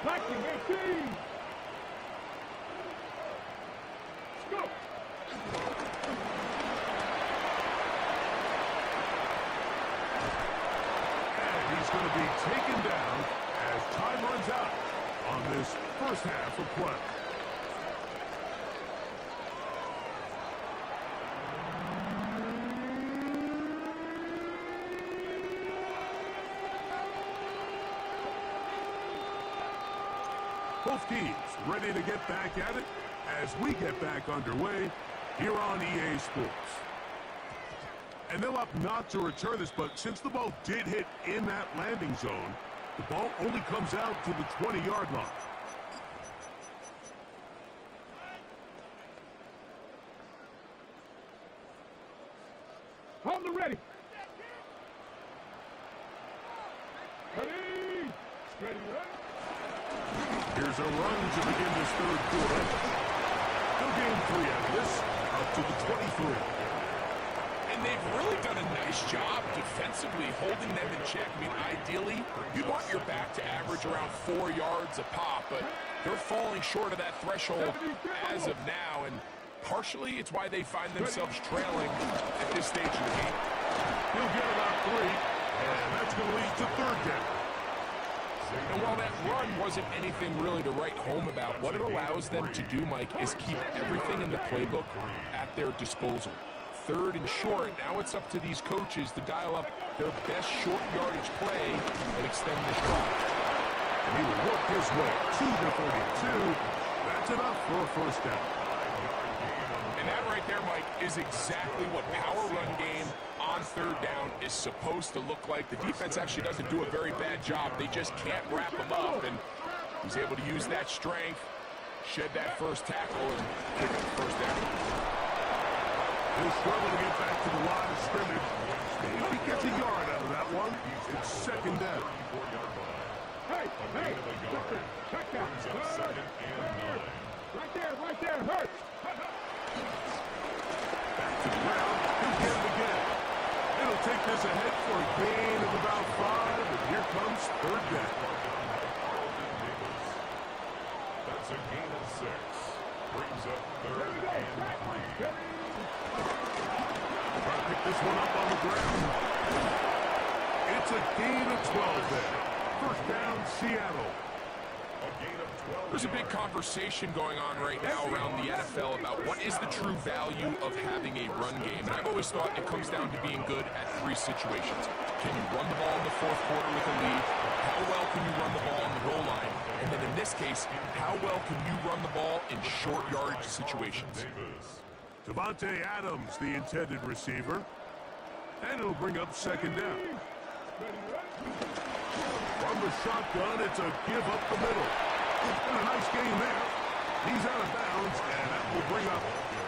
Speaker 3: 19, 18. Go.
Speaker 8: And he's going to be taken down as time runs out on this first half of play. Both teams ready to get back at it as we get back underway here on EA Sports. And they'll opt not to return this, but since the ball did hit in that landing zone, the ball only comes out to the 20-yard line.
Speaker 3: On the ready. Ready. Ready, ready.
Speaker 8: Here's a run to begin this third quarter. They'll gain 3 out of this, up to the 23.
Speaker 9: And they've really done a nice job defensively holding them in check. I mean, ideally, you want your back to average around 4 yards a pop, but they're falling short of that threshold as of now, and partially it's why they find themselves trailing at this stage of the game.
Speaker 8: He'll get about 3, and that's going to lead to 3rd down.
Speaker 9: And while that run wasn't anything really to write home about, what it allows them to do, Mike, is keep everything in the playbook at their disposal. 3rd and short, now it's up to these coaches to dial up their best short yardage play and extend this drive.
Speaker 8: And he will work his way to the 32. That's enough for a 1st down.
Speaker 9: And that right there, Mike, is exactly what power run game on 3rd down is supposed to look like. The defense actually doesn't do a very bad job. They just can't wrap him up, and he's able to use that strength, shed that first tackle, and kick it 1st down.
Speaker 8: He'll struggle to get back to the line of scrimmage. Maybe he gets a yard out of that one. It's 2nd down.
Speaker 3: Hey, hey, check that. Right there, hurts.
Speaker 8: Back to the ground. He'll get it again. It'll take this ahead for a gain of about 5, and here comes 3rd down.
Speaker 4: That's a gain of 6. Brings up 3rd and 3.
Speaker 8: Try to pick this one up on the ground. It's a gain of 12 there. 1st down, Seattle.
Speaker 4: A gain of 12.
Speaker 9: There's a big conversation going on right now around the NFL about what is the true value of having a run game. And I've always thought it comes down to being good at 3 situations. Can you run the ball in the 4th quarter with a lead? How well can you run the ball on the goal line? And then in this case, how well can you run the ball in short yardage situations?
Speaker 8: Devontae Adams, the intended receiver. And it'll bring up 2nd down. From the shotgun, it's a give up the middle. And a nice game there. He's out of bounds, and that will bring up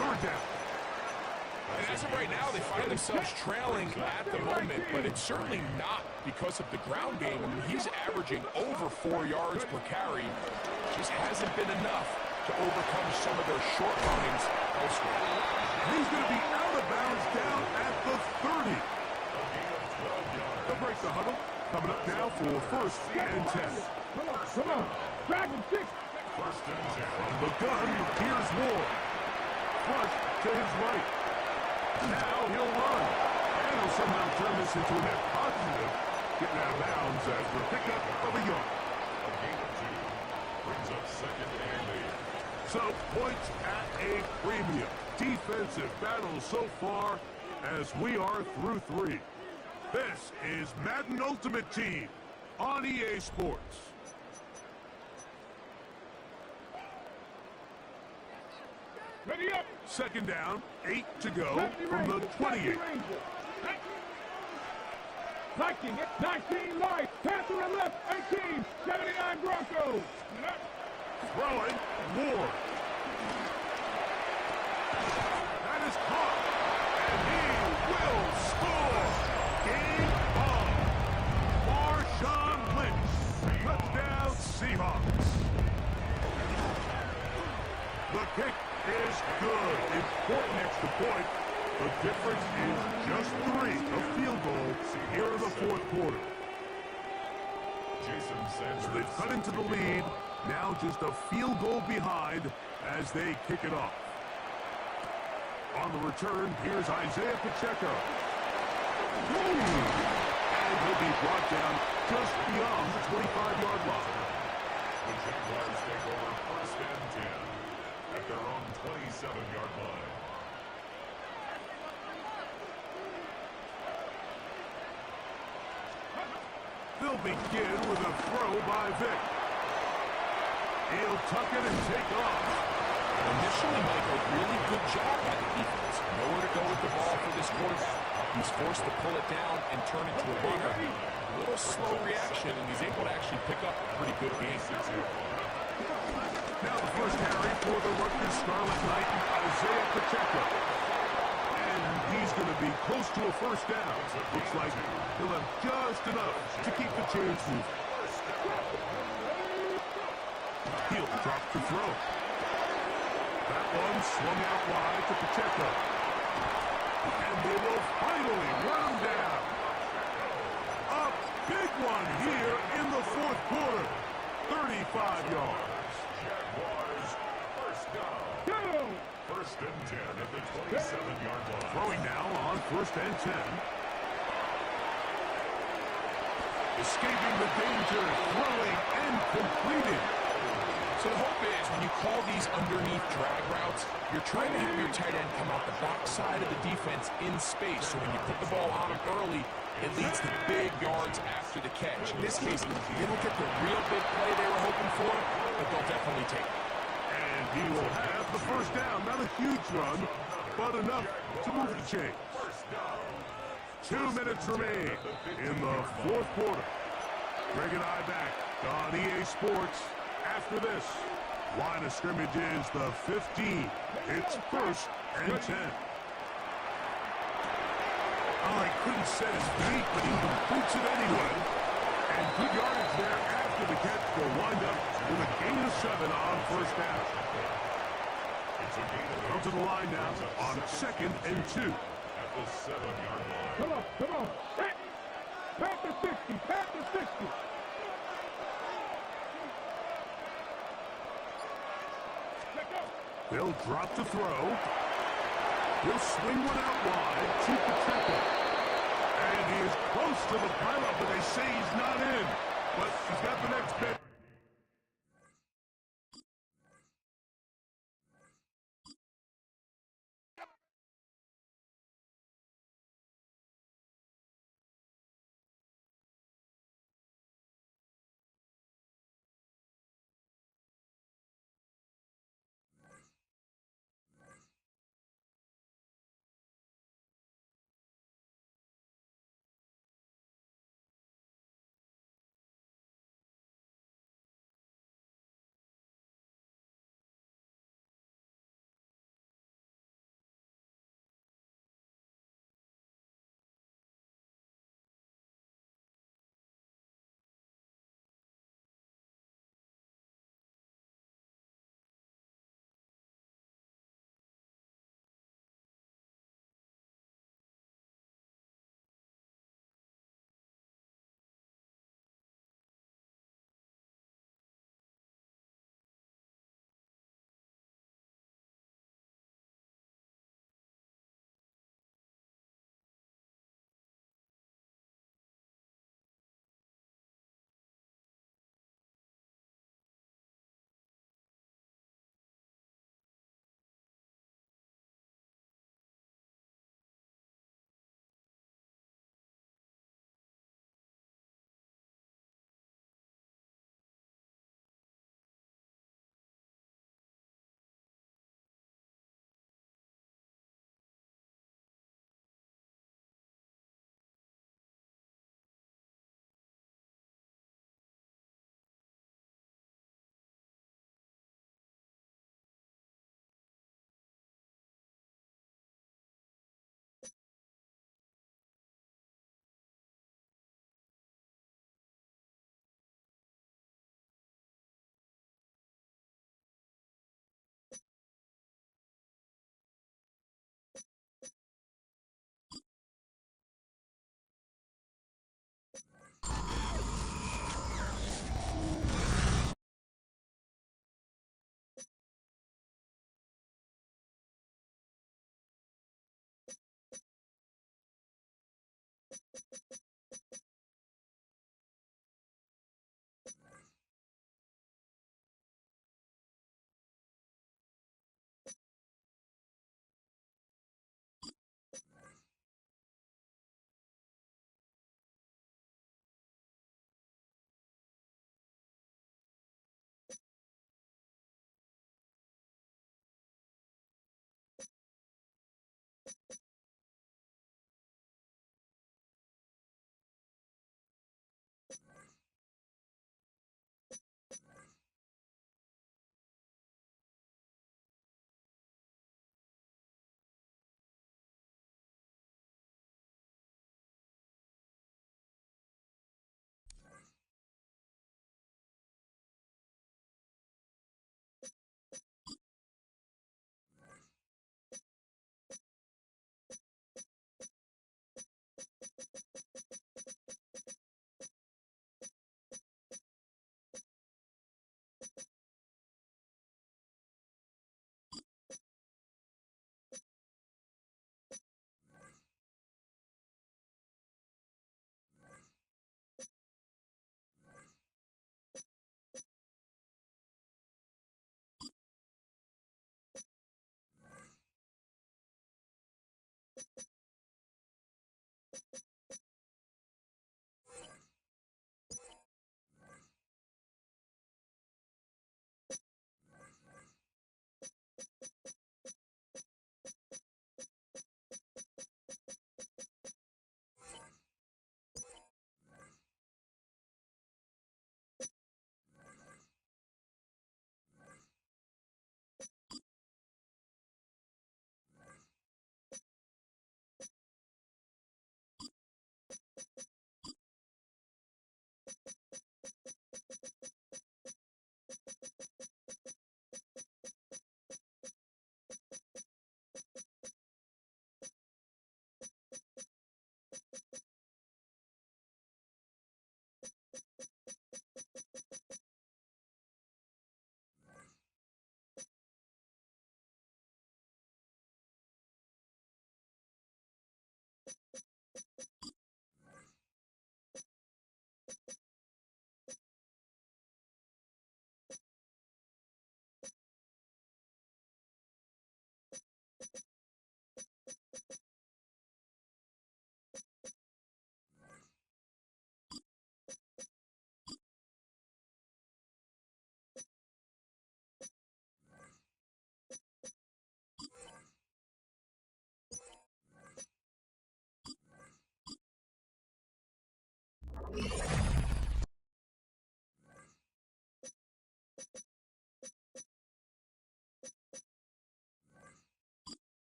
Speaker 8: 3rd down.
Speaker 9: And as of right now, they find themselves trailing at the moment, but it's certainly not because of the ground game. I mean, he's averaging over 4 yards per carry. Just hasn't been enough to overcome some of their shortcomings elsewhere.
Speaker 8: He's going to be out of bounds down at the 30. They'll break the huddle. Coming up now for 1st and 10.
Speaker 3: Come on. Drag him, 6.
Speaker 4: 1st and 10.
Speaker 8: From the gun, here's Ward. Flush to his right. Now he'll run. And he'll somehow turn this into a net positive. Getting out of bounds after a pickup of a yard.
Speaker 4: A gain of 2. Brings up 2nd and 8.
Speaker 8: So points at a premium. Defensive battle so far as we are through 3. This is Madden Ultimate Team on EA Sports.
Speaker 3: Ready up.
Speaker 8: 2nd down, 8 to go from the 28.
Speaker 3: Hiking it. 19 right. Panther and left. 18. 79 Broncos.
Speaker 8: Throwing. Ward. That is caught. And he will score. Game on. Marshawn Lynch. Touchdown Seahawks. The kick is good. Important extra point. The difference is just 3. A field goal here in the fourth quarter. So they've cut into the lead. Now just a field goal behind as they kick it off. On the return, here's Isaiah Pacheco. And he'll be brought down just beyond the 25-yard line.
Speaker 4: The Jaguars take over first and 10 at their own 27-yard line.
Speaker 8: They'll begin with a throw by Vick. He'll tuck it and take off.
Speaker 10: Initially, Mike, a really good job by the defense. Nowhere to go with the ball for this quarterback. He's forced to pull it down and turn it to a runner. A little slow reaction, and he's able to actually pick up a pretty good game.
Speaker 8: Now the first carry for the Rutgers Scarlet Knight, Isaiah Pacheco. And he's going to be close to a first down. Looks like he'll have just enough to keep the chains moving. He'll drop to throw. That one swung out wide to Pacheco. And they will finally run him down. A big one here in the fourth quarter. 35 yards.
Speaker 4: Jaguars first down. First and 10 at the 27-yard line.
Speaker 8: Throwing now on first and 10. Escaping the danger, throwing and completing.
Speaker 10: So the hope is when you call these underneath drag routes, you're trying to have your tight end come out the backside of the defense in space. So when you put the ball on him early, it leads to big yards after the catch. In this case, they don't get the real big play they were hoping for, but they'll definitely take it.
Speaker 8: And he will have the first down. Not a huge run, but enough to move the chains. 2 minutes remain in the fourth quarter. Greg and I back on EA Sports. After this, line of scrimmage is the 15. It's first and 10. Oh, he couldn't set his feet, but he completes it anyway. And good yardage there after the catch will wind up with a gain of 7 on first down. Come to the line now on second and 2.
Speaker 4: At the 7-yard line.
Speaker 3: Come on. Back to 60. Back to 60.
Speaker 8: They'll drop to throw. He'll swing one out wide to Pacheco. And he is close to the pile-up, but they say he's not in. But he's got the next bit.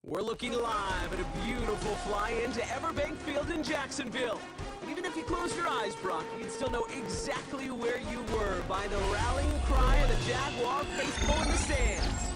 Speaker 1: We're looking live at a beautiful fly-in to Everbank Field in Jacksonville. And even if you closed your eyes, Brock, you'd still know exactly where you were by the rallying cry of the Jaguar faithful in the stands.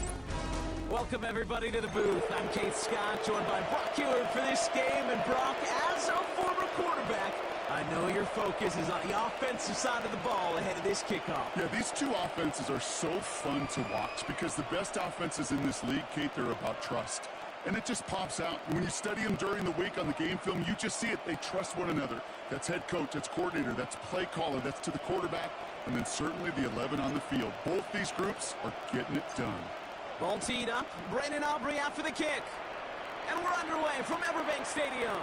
Speaker 1: Welcome, everybody, to the booth. I'm Keith Scott, joined by Brock Heward for this game. And Brock, as a former quarterback, I know your focus is on the offensive side of the ball ahead of this kickoff.
Speaker 2: Yeah, these two offenses are so fun to watch because the best offenses in this league, Kate, they're about trust. And it just pops out. When you study them during the week on the game film, you just see it. They trust one another. That's head coach, that's coordinator, that's play caller, that's to the quarterback, and then certainly the 11 on the field. Both these groups are getting it done.
Speaker 1: Ball teed up. Brandon Aubrey out for the kick. And we're underway from Everbank Stadium.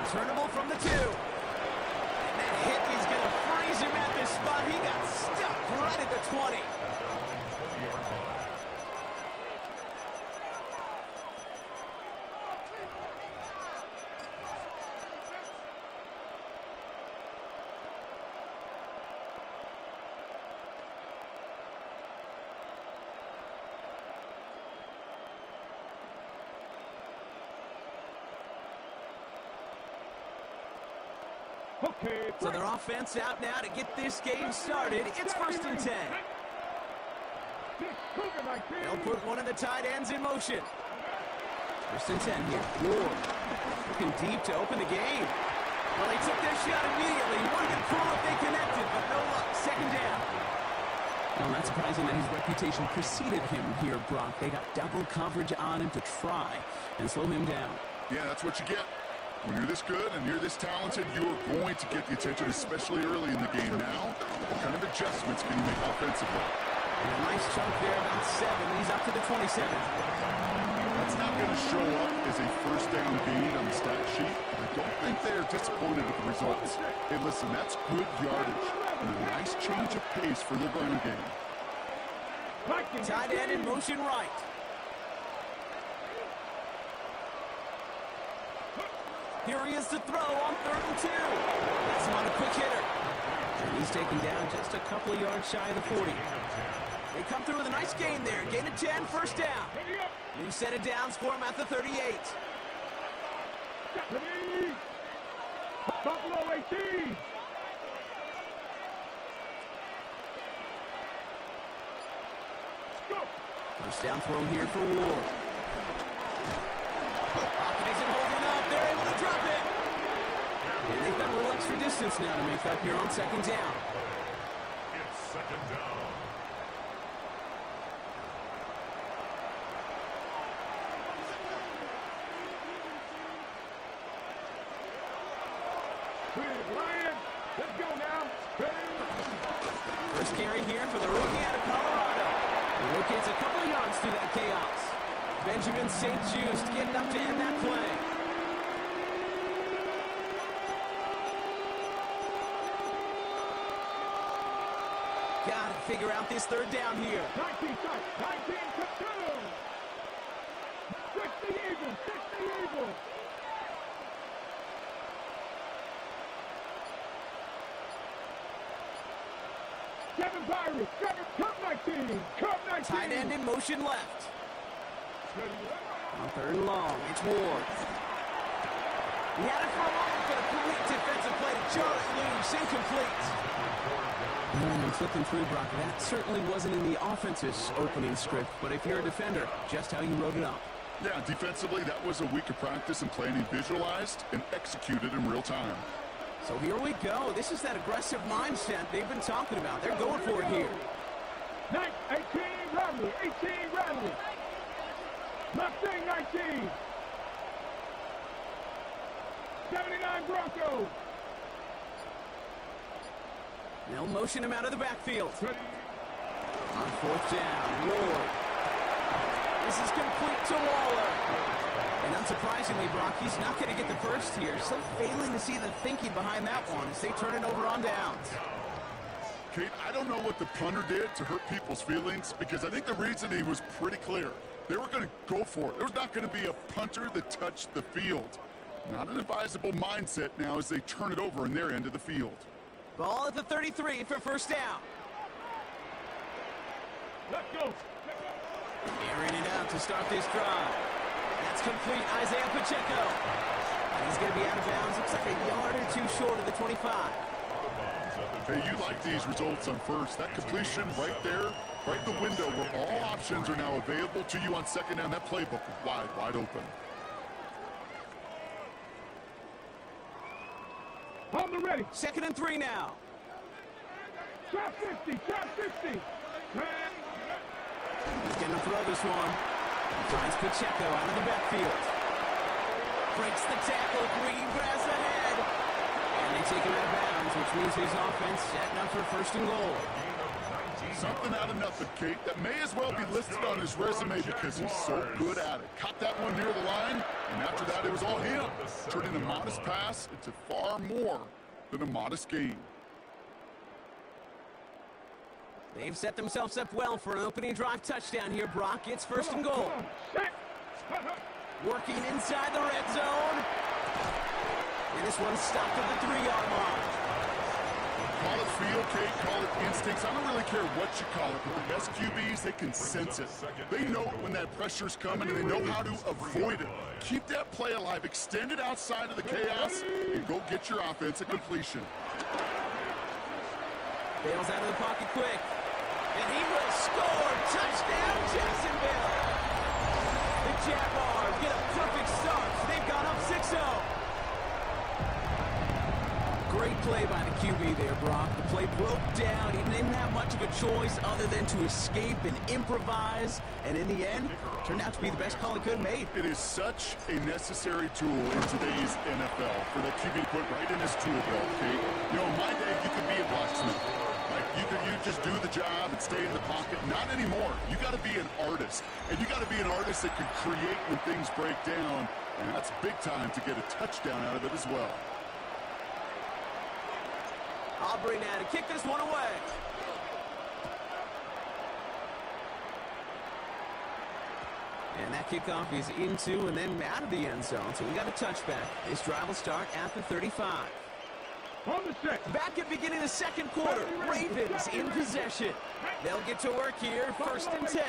Speaker 1: Returnable from the 2. And that hit is going to freeze him at this spot. He got stuck right at the 20. So their offense out now to get this game started. It's 1st and 10. They'll put one of the tight ends in motion. 1st and 10 here. Ward looking deep to open the game. Well, they took their shot immediately. Would have been cool if they connected, but no luck. 2nd down. Well, not surprising that his reputation preceded him here, Brock. They got double coverage on him to try and slow him down.
Speaker 2: Yeah, that's what you get. When you're this good and you're this talented, you're going to get the attention, especially early in the game. Now, what kind of adjustments can you make offensively?
Speaker 1: And a nice chunk there, about 7. He's up to the 27.
Speaker 2: That's not going to show up as a 1st down gain on the stat sheet. I don't think they are disappointed with the results. Hey, listen, that's good yardage and a nice change of pace for their running game.
Speaker 1: Tight end in motion right. Here he is to throw on 3rd and 2. That's him on a quick hitter. is taken down just a couple of yards shy of the 40. They come through with a nice gain there. Gain of 10, first down. New set of downs for him at the 38.
Speaker 3: Buffalo 18.
Speaker 1: First down throw here for Ward. Pocket isn't holding up. They're able to drop it. And they've got a little extra distance now to make up here on second down.
Speaker 4: It's second down.
Speaker 3: Let's go now.
Speaker 1: First carry here for the rookie out of Colorado. The rookie gets a couple of yards through that chaos. Benjamin St. Just getting up to end that play. Got to figure out this third down here.
Speaker 3: 19 touch, 19 touch. 60 Eagles, 60 Eagles. Seven Pirates, Cup 19, Cup 19.
Speaker 1: Tight end in motion left. On third and long, it's Ward. He had it for a moment, but a complete defensive play to Charlie Loose, incomplete. And flipping through, Brock, that certainly wasn't in the offense's opening script, but if you're a defender, just how you wrote it up.
Speaker 2: Yeah, defensively, that was a week of practice and planning visualized and executed in real time.
Speaker 1: So here we go. This is that aggressive mindset they've been talking about. They're going for it here.
Speaker 3: 18 Bradley, 18 Bradley. Mustang 19. 79 Broncos.
Speaker 1: They'll motion him out of the backfield. On fourth down, Ward. This is complete to Waller. And unsurprisingly, Brock, he's not going to get the first here. Still failing to see the thinking behind that one as they turn it over on downs.
Speaker 2: Kate, I don't know what the punter did to hurt people's feelings because I think the reasoning was pretty clear. They were going to go for it. There's not going to be a punter that touched the field. Not an advisable mindset now as they turn it over in their end of the field.
Speaker 1: Ball at the 33 for first down.
Speaker 3: Let's go.
Speaker 1: Airing it out to start this drive. That's complete, Isaiah Pacheco. And he's going to be out of bounds. Looks like a yard or two short of the 25.
Speaker 2: Hey, you like these results on first. That completion right there, right the window where all options are now available to you on second down. That playbook wide open.
Speaker 3: On the ready.
Speaker 1: Second and 3 now.
Speaker 3: Shot 50, shot 50.
Speaker 1: He's going to throw this one. Finds Pacheco out of the backfield. Breaks the tackle. Green grass ahead. And they take him out of bounds, which means his offense setting up for first and goal.
Speaker 2: Something out of nothing, Kate. That may as well be listed on his resume because he's so good at it. Caught that one near the line, and after that it was all him. Turning a modest pass into far more than a modest gain.
Speaker 1: They've set themselves up well for an opening drive touchdown here, Brock. It's first and goal. Working inside the red zone. And this one's stopped at the 3-yard line.
Speaker 2: Call it feel, Kate, call it instincts. I don't really care what you call it, but the best QBs, they can sense it. They know when that pressure's coming, and they know how to avoid it. Keep that play alive, extend it outside of the chaos, and go get your offense a completion.
Speaker 1: Bails out of the pocket quick. And he will score. Touchdown, Jacksonville. The Jaguars get a perfect start. They've gone up 6-0. Great play by the QB there, Brock. The play broke down. He didn't have much of a choice other than to escape and improvise. And in the end, turned out to be the best call he could have made.
Speaker 2: It is such a necessary tool in today's NFL for that QB to put right in his tool belt, Kate. You know, in my day, you could be a blacksmith. You just do the job and stay in the pocket. Not anymore. You got to be an artist. And you got to be an artist that can create when things break down. And that's big time to get a touchdown out of it as well.
Speaker 1: Aubrey now to kick this one away. And that kickoff is into and then out of the end zone. So we got a touchback. This drive will start at the 35.
Speaker 8: On the set.
Speaker 1: Back at beginning of the second quarter, Ravens in possession. They'll get to work here, 1st and 10.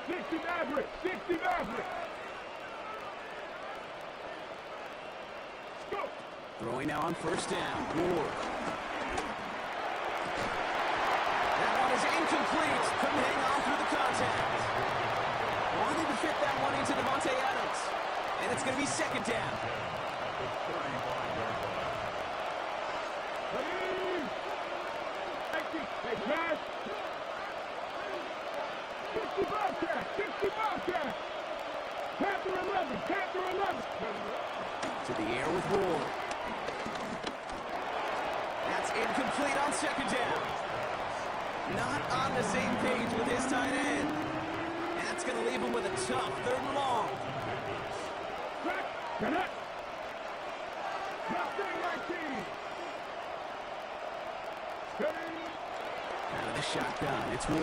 Speaker 8: 60 Maverick. 60 Maverick. Go.
Speaker 1: Throwing now on 1st down. Ward. That one is incomplete. Couldn't hang on through the contact. Wanted to fit that one into Devontae Adams. And it's going to be 2nd down.
Speaker 8: Hey, Josh. 60 Bobcat. 60 Bobcat. Panther 11. Panther 11.
Speaker 1: To the air with Ward. That's incomplete on 2nd down. Not on the same page with his tight end. That's going to leave him with a tough 3rd and long.
Speaker 8: Connect. Mustang 19.
Speaker 1: Out of the shotgun, it's Ward.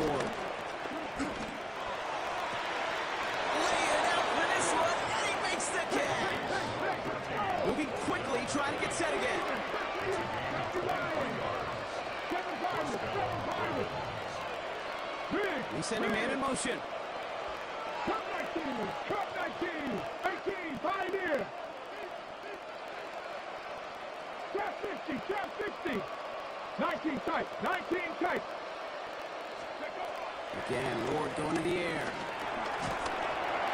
Speaker 1: Laying out for this one, and he makes the catch. Moving quickly, trying to get set again. We send a man in motion.
Speaker 8: Cup 19, Cup 19, 18, Pioneer. Trap 60, Trap 60. 19 tight, 19 tight.
Speaker 1: Again, Ward going to the air.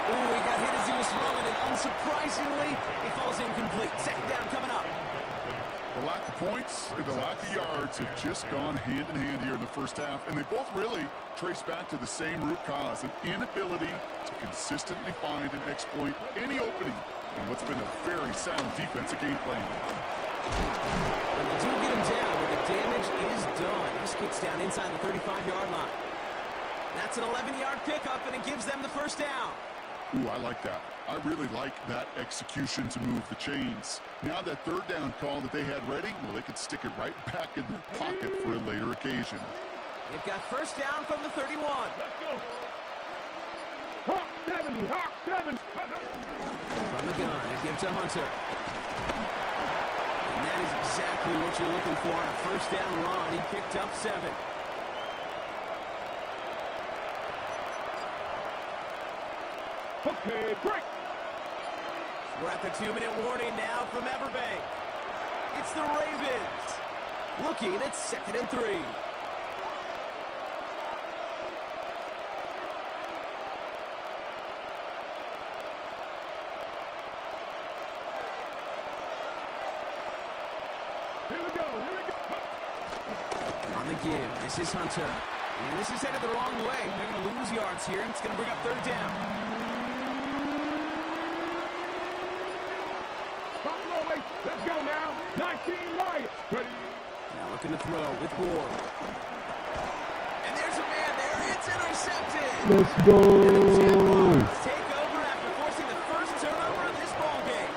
Speaker 1: Oh, he got hit as he was rolling, and unsurprisingly, he falls incomplete. 2nd down coming up.
Speaker 2: The lack of points and the lack of yards have just gone hand in hand here in the 1st half, and they both really trace back to the same root cause, an inability to consistently find and exploit any opening in what's been a very sound defensive game plan.
Speaker 1: When they do get him down, but the damage is done. This kicks down inside the 35-yard line. That's an 11-yard pickup, and it gives them the 1st down.
Speaker 2: Ooh, I like that. I really like that execution to move the chains. Now that 3rd down call that they had ready, well, they could stick it right back in their pocket for a later occasion.
Speaker 1: They've got 1st down from the 31.
Speaker 8: Let's go. Hawk 70, Hawk 7.
Speaker 1: From the gun, they give to Hunter. And that is exactly what you're looking for on a 1st down run. He picked up 7.
Speaker 8: Okay, break.
Speaker 1: We're at the 2-minute warning now from Everbank. It's the Ravens. Looking at 2nd and 3.
Speaker 8: Here we go, here we go.
Speaker 1: On the give, this is Hunter. And this is headed the wrong way. They're going to lose yards here, and it's going to bring up 3rd down.
Speaker 8: Let's go now. 19 Lions. Ready.
Speaker 1: Now looking to throw with Ward. And there's a man there. It's intercepted.
Speaker 8: Let's go.
Speaker 1: And the Jaguars take over after forcing the 1st turnover of this ball game.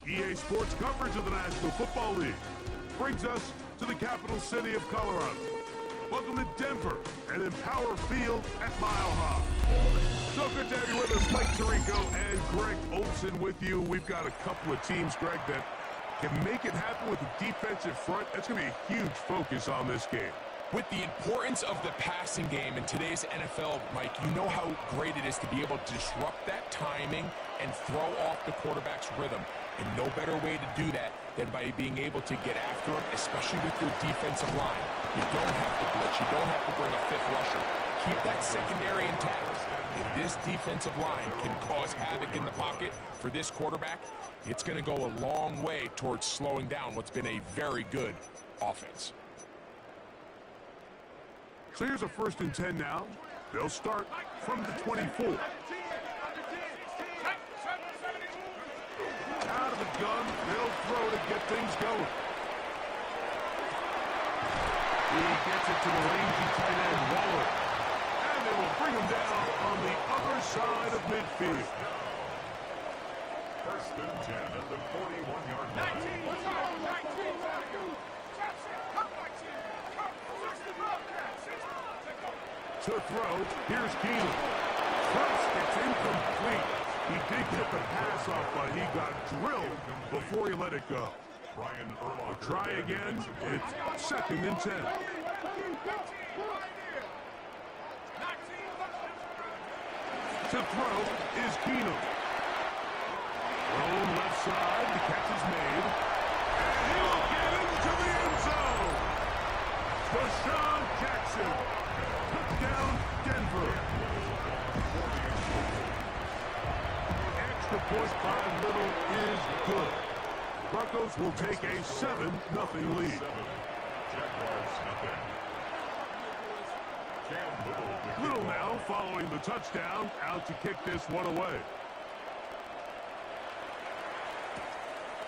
Speaker 8: EA Sports coverage of the National Football League brings us to the capital city of Colorado. Welcome to Denver and Empower Field at Mile High. So good to have you with us, Mike Tirico and Greg Olson with you. We've got a couple of teams, Greg, that can make it happen with the defensive front. That's going to be a huge focus on this game.
Speaker 10: With the importance of the passing game in today's NFL, Mike, you know how great it is to be able to disrupt that timing and throw off the quarterback's rhythm. And no better way to do that than by being able to get after him, especially with your defensive line. You don't have to blitz. You don't have to bring a fifth rusher. Keep that secondary intact. If this defensive line can cause havoc in the pocket for this quarterback, it's going to go a long way towards slowing down what's been a very good offense.
Speaker 8: So here's a 1st and 10 now. They'll start from the 24. Out of the gun, they'll throw to get things going. He gets it to the rangy tight end, Waller. And they will bring him down on the other side of midfield.
Speaker 4: 1st and 10 at the 41-yard line.
Speaker 8: To throw, here's Keenum. First, it's incomplete. He did get the pass off, but he got drilled before he let it go. We'll try again. It's 2nd and 10. To throw is Keenum. Thrown left side, the catch is made. And he'll get into the end zone. Deshaun Jackson. Down Denver. Extra point by Little is good. Broncos will take a 7-0 lead. Little now following the touchdown, out to kick this one away.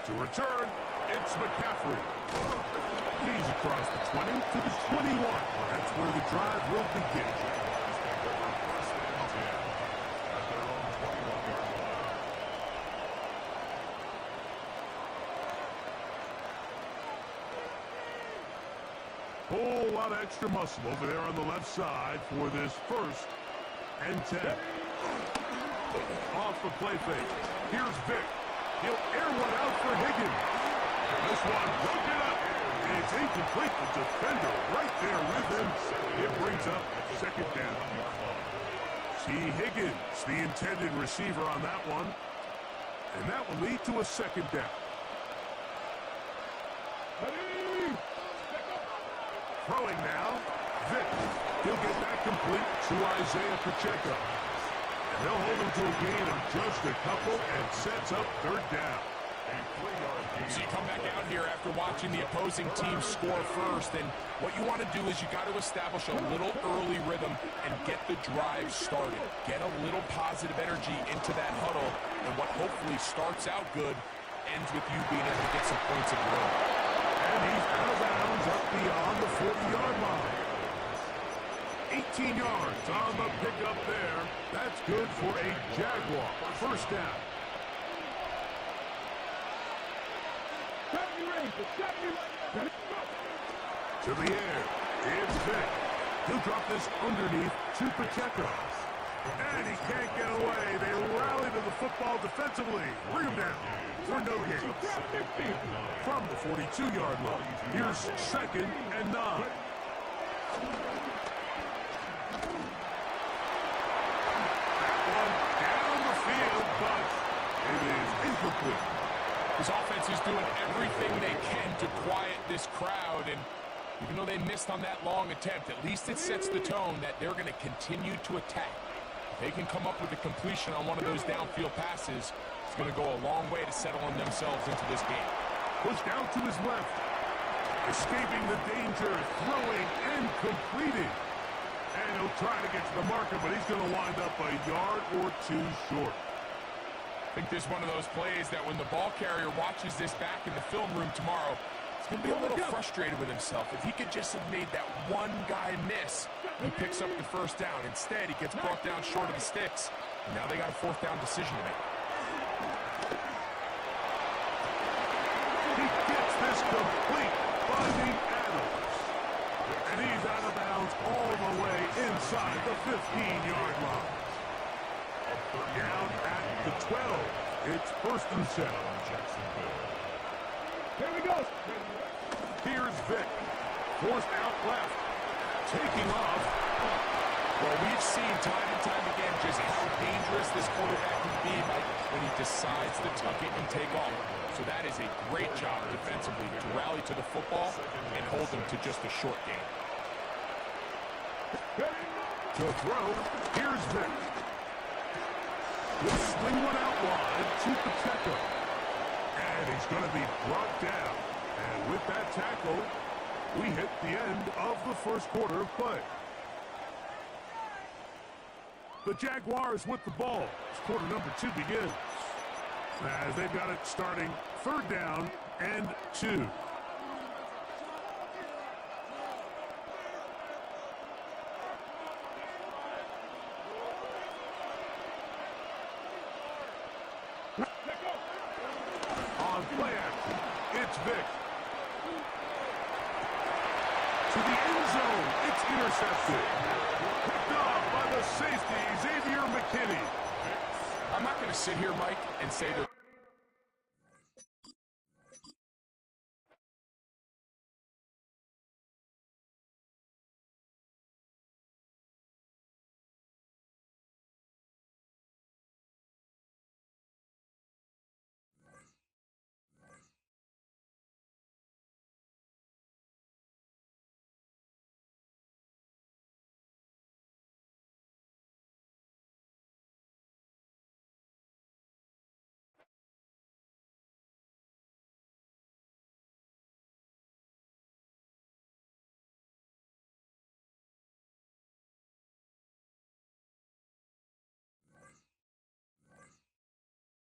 Speaker 8: To return, it's McCaffrey. He's across the 20 to the 21. That's where the drive will begin. Whole lot of extra muscle over there on the left side for this 1st and 10. Off the play fake. Here's Vic. He'll air one out for Higgins. This one broken up. It's incomplete. The defender right there with him. It brings up 2nd down. See Higgins, the intended receiver on that one. And that will lead to a 2nd down. Throwing now, Vic. He'll get that complete to Isaiah Pacheco. And they'll hold him to a gain of just a couple and sets up 3rd down.
Speaker 10: So you come back out here after watching the opposing team score first, and what you want to do is you got to establish a little early rhythm and get the drive started. Get a little positive energy into that huddle, and what hopefully starts out good ends with you being able to get some points of your own.
Speaker 8: And he's out of bounds up beyond the 40-yard line. 18 yards on the pickup there. That's good for a Jaguar. 1st down. To the air. It's Vic. He'll drop this underneath to Pacheco. And he can't get away. They rally to the football defensively. Bring him down for no gain. From the 42-yard line. Here's 2nd and 9. That one down the field, but it is incomplete.
Speaker 10: This offense is doing everything they can to quiet this crowd, and even though they missed on that long attempt, at least it sets the tone that they're going to continue to attack. If they can come up with a completion on one of those downfield passes, it's going to go a long way to settling themselves into this game.
Speaker 8: Pushed out to his left. Escaping the danger, throwing and completing. And he'll try to get to the marker, but he's going to wind up a yard or 2 short.
Speaker 10: I think this is one of those plays that when the ball carrier watches this back in the film room tomorrow, he's going to be a little frustrated with himself. If he could just have made that one guy miss, he picks up the 1st down. Instead, he gets brought down short of the sticks. And now they got a 4th down decision to make. He gets this complete, finding Adams.
Speaker 8: And he's out of bounds all the way inside the 15-yard line. Down at the 12. It's 1st and 7. Here we go. Here's Vic. Forced out left. Taking off.
Speaker 10: Well, we've seen time and time again just how dangerous this quarterback can be when he decides to tuck it and take off. So that is a great job defensively to rally to the football and hold them to just a short game.
Speaker 8: To throw, here's Vic. He'll swing one out wide to Pacheco. And he's going to be brought down. And with that tackle, we hit the end of the first quarter of play. The Jaguars with the ball as quarter number 2 begins. As they've got it starting 3rd down and 2. On play action, it's Vic. To the end zone, it's intercepted. Picked off by the safety, Xavier McKinney.
Speaker 10: I'm not going to sit here, Mike, and say they're